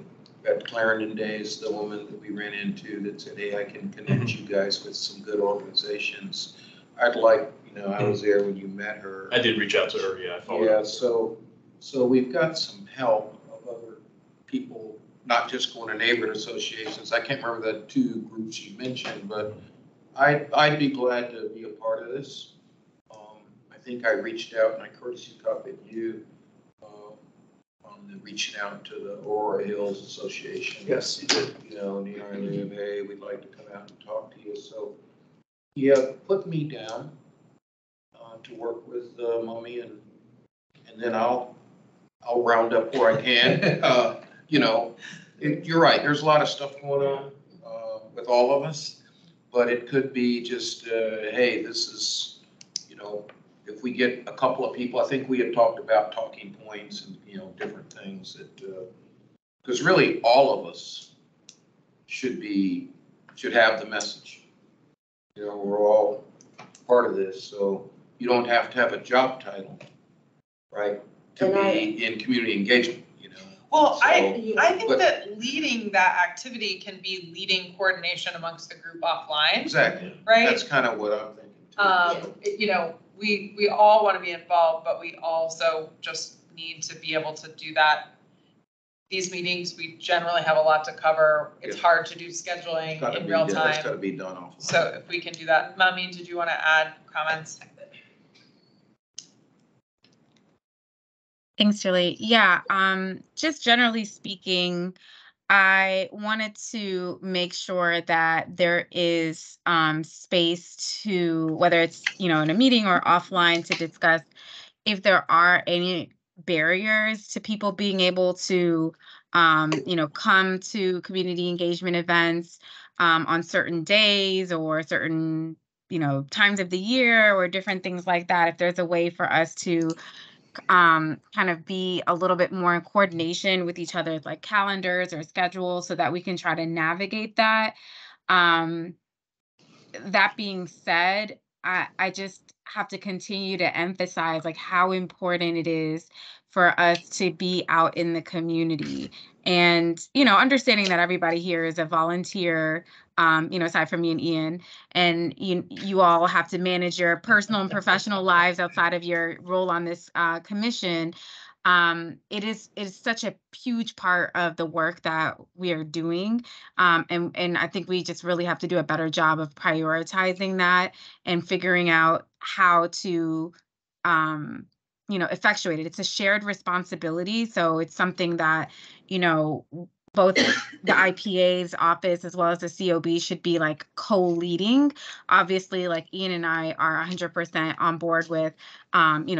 at Clarendon Days, the woman that we ran into that said, hey, I can connect you guys with some good organizations. I'd like, I was there when you met her. I did reach out to her, yeah. I followed up. So we've got some help of other people, not just going to neighborhood associations. I can't remember the 2 groups you mentioned, but I'd be glad to be a part of this. I think I reached out and I courtesy copied you on the reaching out to the Aurora Hills Association. Yes, you did. Near I live, hey, we'd like to come out and talk to you. So put me down to work with Mummy, and then I'll round up where I can. You're right. There's a lot of stuff going on with all of us, but it could be just, hey, this is, if we get a couple of people, I think we had talked about talking points and, different things that, because really all of us should have the message. We're all part of this, so you don't have to have a job title, right, to be in community engagement. Well, I think that leading that activity can be leading coordination amongst the group offline. Exactly. Right? That's kind of what I'm thinking. We all want to be involved, but we also just need to be able to do that. These meetings, we generally have a lot to cover. It's hard to do scheduling in real time. That's got to be done offline. So if we can do that. Mummy, did you want to add comments? Thanks, Julie. Yeah, just generally speaking, I wanted to make sure that there is space to, whether it's, in a meeting or offline, to discuss if there are any barriers to people being able to come to community engagement events on certain days or certain, times of the year or different things like that. If there's a way for us to kind of be a little bit more in coordination with each other's like calendars or schedules so that we can try to navigate that. That being said, I just have to continue to emphasize like how important it is for us to be out in the community and, understanding that everybody here is a volunteer, aside from me and Ian, and you all have to manage your personal and professional lives outside of your role on this commission. It is such a huge part of the work that we are doing. And I think we just really have to do a better job of prioritizing that and figuring out how to, effectuate it. It's a shared responsibility. So it's something that, both the IPA's office as well as the COB should be like co-leading. Obviously, like Ian and I are 100% on board with,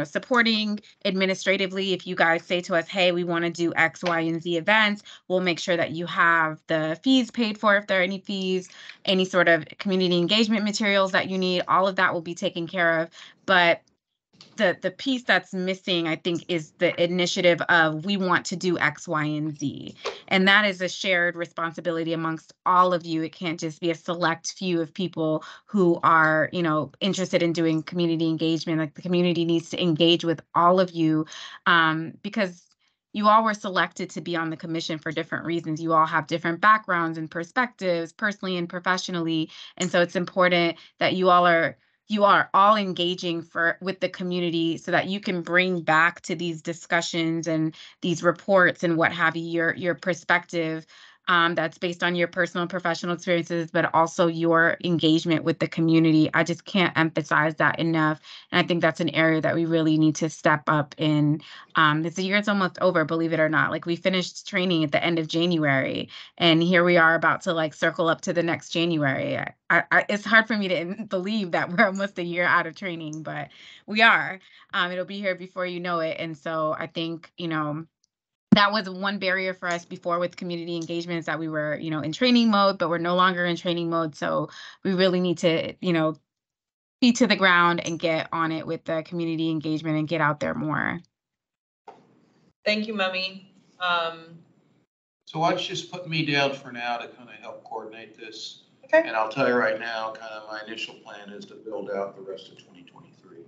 supporting administratively. If you guys say to us, hey, we want to do X, Y, and Z events, we'll make sure that you have the fees paid for if there are any fees, any sort of community engagement materials that you need. All of that will be taken care of. But the piece that's missing, I think, is the initiative of we want to do X, Y, and Z. And that is a shared responsibility amongst all of you. It can't just be a select few of people who are, interested in doing community engagement. Like the community needs to engage with all of you because you all were selected to be on the commission for different reasons. You all have different backgrounds and perspectives, personally and professionally. And so it's important that you are all engaging with the community so that you can bring back to these discussions and these reports and what have you, your perspective that's based on your personal and professional experiences, but also your engagement with the community. I just can't emphasize that enough. And I think that's an area that we really need to step up in. It's a year, it's almost over, believe it or not. Like we finished training at the end of January, and here we are about to like circle up to the next January. It's hard for me to believe that we're almost a year out of training, but we are. It'll be here before you know it. And so I think, that was one barrier for us before with community engagement is that we were, in training mode, but we're no longer in training mode. So we really need to, feet to the ground and get on it with the community engagement and get out there more. Thank you, Mummy. So why don't you just put me down for now to kind of help coordinate this? Okay. And I'll tell you right now, kind of my initial plan is to build out the rest of 2023.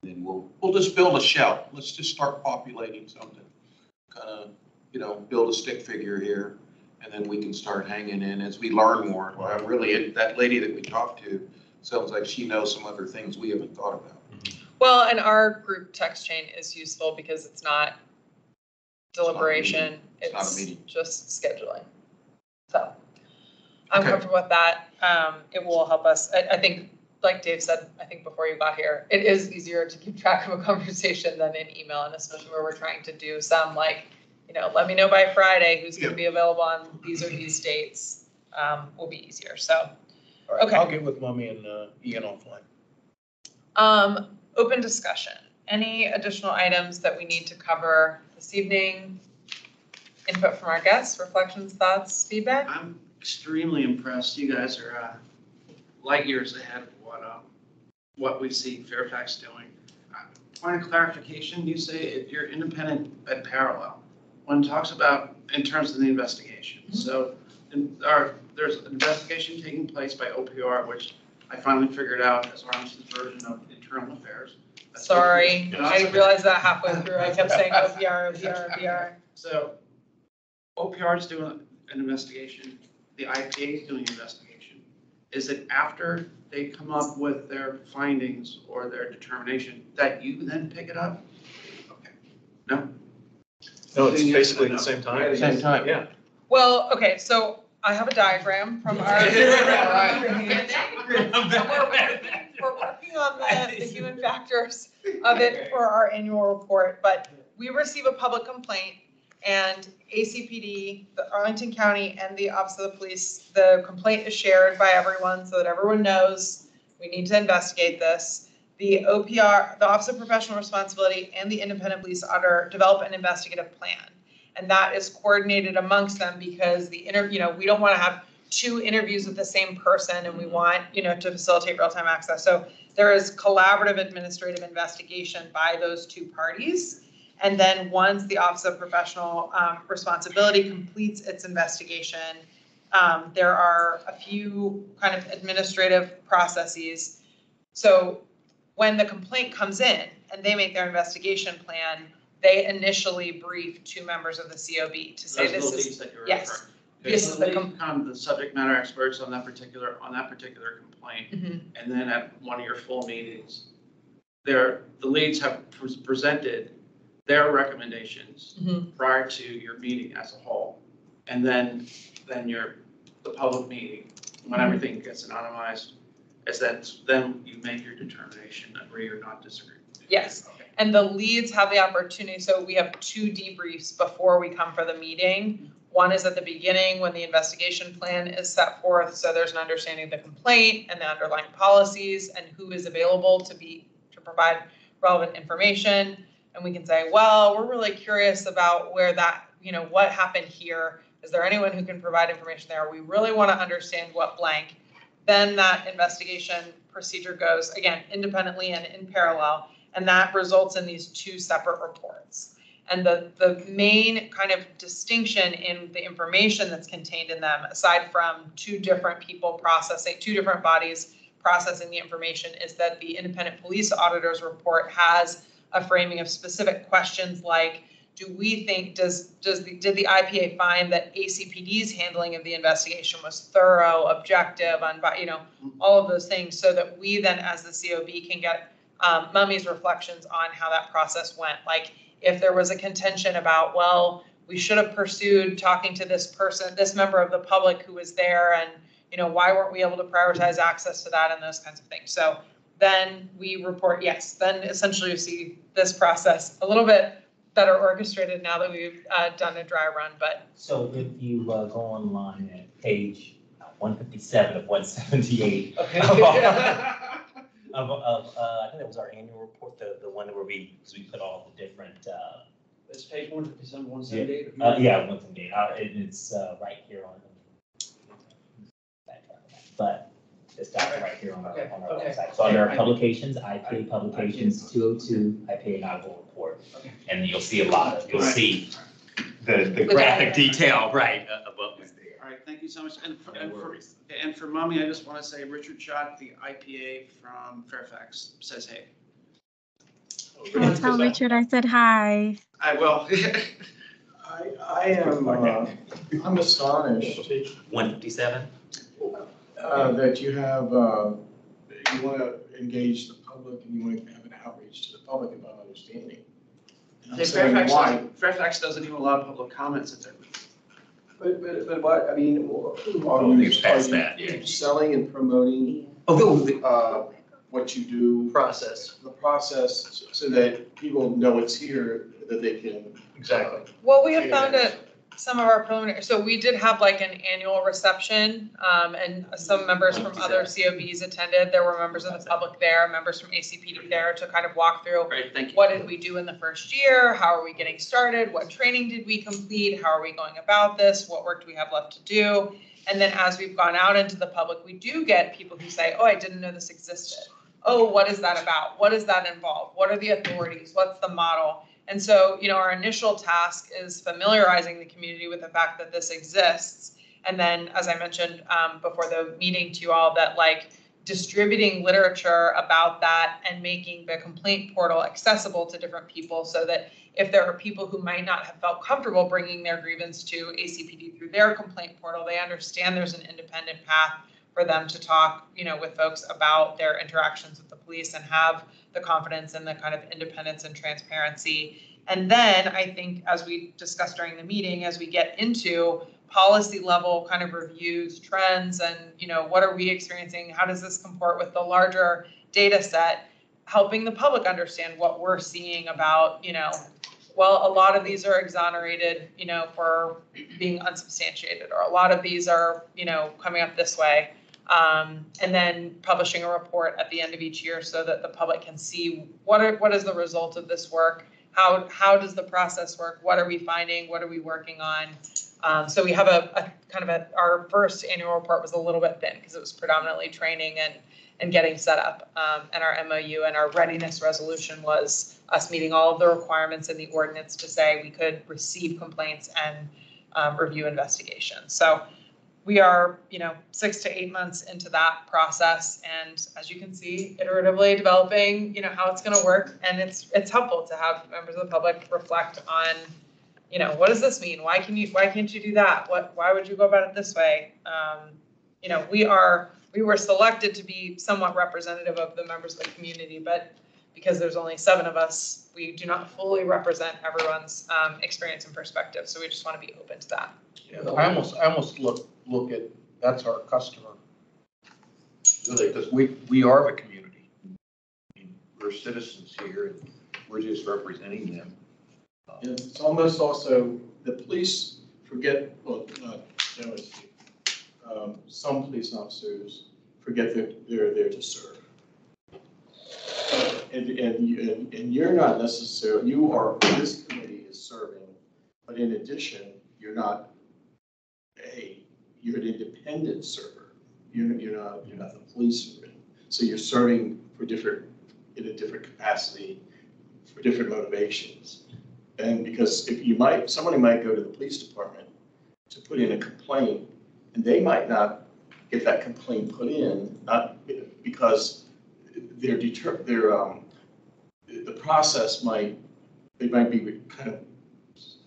Then we'll just build a shell. Let's just start populating something. Kind of, build a stick figure here, and then we can start hanging in as we learn more. That lady that we talked to sounds like she knows some other things we haven't thought about. Well, and our group text chain is useful because it's not deliberation. It's not a meeting. Just scheduling. So I'm Okay. comfortable with that. It will help us. I think, like Dave said, I think before you got here, it is easier to keep track of a conversation than in email, and especially where we're trying to do some like, let me know by Friday who's going to be available on these or these dates. Will be easier. So, All right, okay. I'll get with Mummy and Ian offline. Open discussion. Any additional items that we need to cover this evening? Input from our guests, reflections, thoughts, feedback? I'm extremely impressed. You guys are light years ahead of what we see Fairfax doing. Point of clarification, you say you're independent but parallel. When it talks about in terms of the investigation. Mm-hmm. So there's an investigation taking place by OPR, which I finally figured out as Arlington's version of internal affairs. Sorry, I realized that halfway through. I kept saying OPR. So OPR is doing an investigation. The IPA is doing an investigation. Is it after they come up with their findings or their determination that you then pick it up? Okay. No? No, it's basically at the same time. Same time. Yeah. Well, okay, so I have a diagram from our. We're working on the human factors of it for our annual report, but we receive a public complaint and ACPD, the Arlington County, and the Office of the Police, the complaint is shared by everyone so that everyone knows we need to investigate this. The OPR, the Office of Professional Responsibility, and the Independent Police Auditor develop an investigative plan. And that is coordinated amongst them because we don't want to have 2 interviews with the same person, and we want, to facilitate real-time access. So there is collaborative administrative investigation by those 2 parties. And then once the Office of Professional Responsibility completes its investigation, there are a few kind of administrative processes. So when the complaint comes in and they make their investigation plan, they initially brief 2 members of the COB to say Those this leads is, that you're yes. referring. This So is the the leads become the subject matter experts on that particular complaint. Mhm. And then at one of your full meetings, the leads have presented their recommendations Mhm. prior to your meeting as a whole. And then the public meeting, when everything gets anonymized, then you make your determination, agree or not disagree. Yes. And the leads have the opportunity, so we have 2 debriefs before we come for the meeting. One is at the beginning when the investigation plan is set forth, so there's an understanding of the complaint and the underlying policies and who is available to provide relevant information. And we can say, well, we're really curious about where that, what happened here. Is there anyone who can provide information there? We really want to understand what blank. Then that investigation procedure goes, again, independently and in parallel, and that results in these 2 separate reports. And the main kind of distinction in the information that's contained in them, aside from 2 different people processing, 2 different bodies processing the information, is that the independent police auditor's report has a framing of specific questions like, do we think, did the IPA find that ACPD's handling of the investigation was thorough, objective, all of those things, so that we then as the COB can get Mummy's reflections on how that process went. Like if there was a contention about, well, we should have pursued talking to this person, this member of the public who was there, and why weren't we able to prioritize access to that and those kinds of things. So then we report, yes, then essentially you see this process a little bit better orchestrated now that we've done a dry run. But so if you go online at page 157 of 178 Okay. I think that was our annual report, the one where we put all the different. It's page 157, 178. Yeah, 178. It's right here on. But it's got right here on our website. So under our publications, IPA publications 202, IPA nautical report, and you'll see a lot of. You'll see the graphic detail, right, of what was there. All right, thank you so much. And for Mummy, I just want to say Richard Schott, the IPA from Fairfax, says hey. Tell Richard I said hi. I will. I am, I'm astonished 157. That you have, you want to engage the public and you want to have an outreach to the public about understanding. And I'm saying why? Fairfax doesn't even allow public comments at their meetings. But what, I mean, are you selling and promoting what you do? The process so that people know it's here, that they can. Exactly. What we have found at some of our preliminary, so we did have like an annual reception, and some members from other COBs attended. There were members of the public there, members from ACPD there to kind of walk through. Great, thank you. What did we do in the first year? How are we getting started? What training did we complete? How are we going about this? What work do we have left to do? And then as we've gone out into the public, we do get people who say, oh, I didn't know this existed. Oh, what is that about? What does that involve? What are the authorities? What's the model? And so, our initial task is familiarizing the community with the fact that this exists. And then, as I mentioned before the meeting to you all, that like distributing literature about that and making the complaint portal accessible to different people so that if there are people who might not have felt comfortable bringing their grievance to ACPD through their complaint portal, they understand there's an independent path for them to talk, with folks about their interactions with the police and have the confidence and the kind of independence and transparency. And then I think, as we discussed during the meeting, as we get into policy level kind of reviews, trends, and what are we experiencing? How does this comport with the larger data set? Helping the public understand what we're seeing about, well, a lot of these are exonerated, for being unsubstantiated, or a lot of these are, coming up this way. And then publishing a report at the end of each year so that the public can see what is the result of this work, how does the process work? What are we finding? What are we working on? So we have a kind of our first annual report was a little bit thin because it was predominantly training and getting set up. And our MOU and our readiness resolution was us meeting all of the requirements in the ordinance to say we could receive complaints and review investigations. So we are, 6 to 8 months into that process, and as you can see, iteratively developing, how it's going to work. And it's helpful to have members of the public reflect on, what does this mean? Why can't you do that? Why would you go about it this way? We were selected to be somewhat representative of the members of the community, but because there's only 7 of us, we do not fully represent everyone's experience and perspective. So we just want to be open to that. Yeah, I almost look at, that's our customer. Really, because we are the community. I mean, we're citizens here and we're just representing them. Yeah, it's almost also, the police forget, well, not generally speaking, some police officers forget that they're there to serve. And you're not necessarily, this committee is serving, but in addition, you're an independent server. You're not the police serving. So you're serving in a different capacity, for different motivations. And because somebody might go to the police department to put in a complaint, and they might not get that complaint put in, not because the process might be kind of,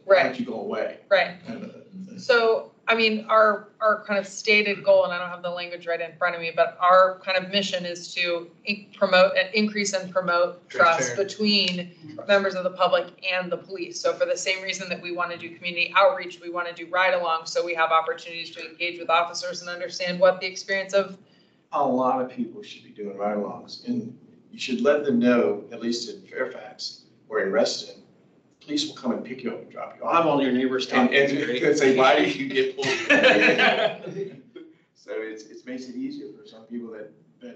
Right. you go away. Right. Kind of So, our kind of stated goal, and I don't have the language right in front of me, but our kind of mission is to increase and promote trust between members of the public and the police. So for the same reason that we want to do community outreach, we want to do ride-along, so we have opportunities to engage with officers and understand what the experience of. A lot of people should be doing ride-alongs, and you should let them know, at least in Fairfax or in Reston, police will come and pick you up and drop you off. I'll have all your neighbors And talking. say, why did you get pulled? So it makes it easier for some people that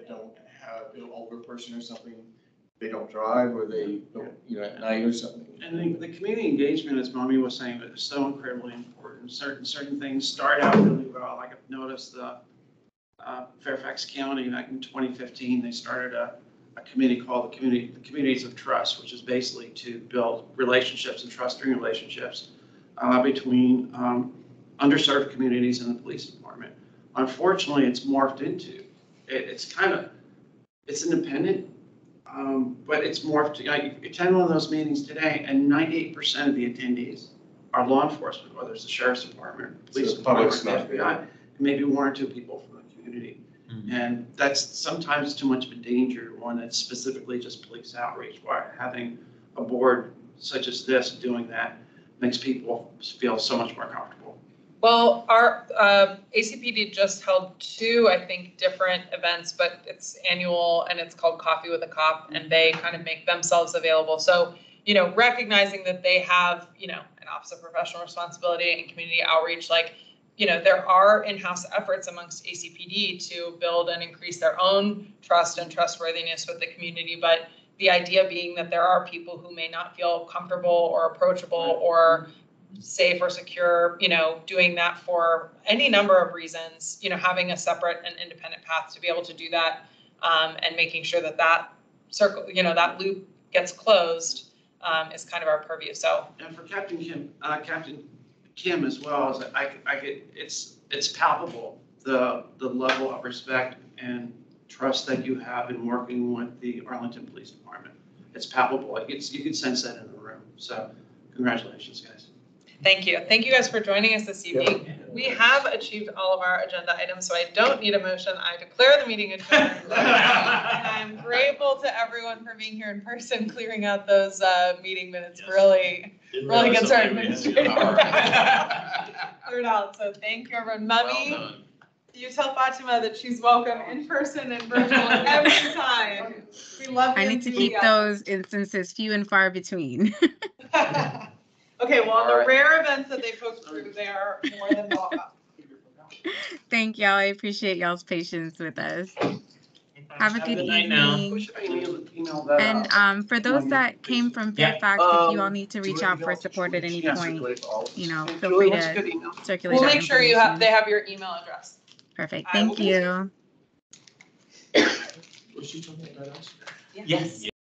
don't have an older person or something. They don't drive, or they don't, at night or something. And the community engagement, as Mommy was saying, is so incredibly important. Certain things start out really well. Like I've noticed the Fairfax County back in 2015, they started a committee called the Communities of Trust, which is basically to build relationships and trusting relationships between underserved communities and the police department. Unfortunately, it's morphed into, it's independent, but it's morphed. You attend one of those meetings today, and 98% of the attendees are law enforcement, whether it's the sheriff's department, police department, or the FBI, and maybe 1 or 2 people from the community. And that's sometimes too much of a danger, one that's specifically just police outreach, where having a board such as this doing that makes people feel so much more comfortable. Well, our ACPD just held 2, I think, different events, but it's annual and it's called Coffee with a Cop, and they kind of make themselves available. So, recognizing that they have, an Office of Professional Responsibility and community outreach, there are in-house efforts amongst ACPD to build and increase their own trust and trustworthiness with the community. But the idea being that there are people who may not feel comfortable or approachable or safe or secure, doing that for any number of reasons, having a separate and independent path to be able to do that, and making sure that circle, that loop gets closed, is kind of our purview. So. And for Captain Kim as well, it's palpable, the level of respect and trust that you have in working with the Arlington Police Department. It's palpable. You can sense that in the room. So congratulations, guys. Thank you. Thank you guys for joining us this evening. We have achieved all of our agenda items, so I don't need a motion. I declare the meeting adjourned. And I'm grateful to everyone for being here in person, clearing out those meeting minutes. Yes. Really gets our administrator cleared out. So thank you, everyone. Mummy, well done. You tell Fatima that she's welcome in person and virtual every time. We love you. I need to keep those instances few and far between. Okay, well, on the rare events that they post through, they are more than welcome. Thank y'all. I appreciate y'all's patience with us. Have a good evening. Now. email that And out. for those that came from Yeah. Fairfax, if you all need to reach out for support at any Yeah, point, circulate to all of us. you know, And feel Julie, free what's a good to email? circulate We'll that make sure you have, they information. have your email address. Perfect, I will thank you. Was she talking about us? Yes.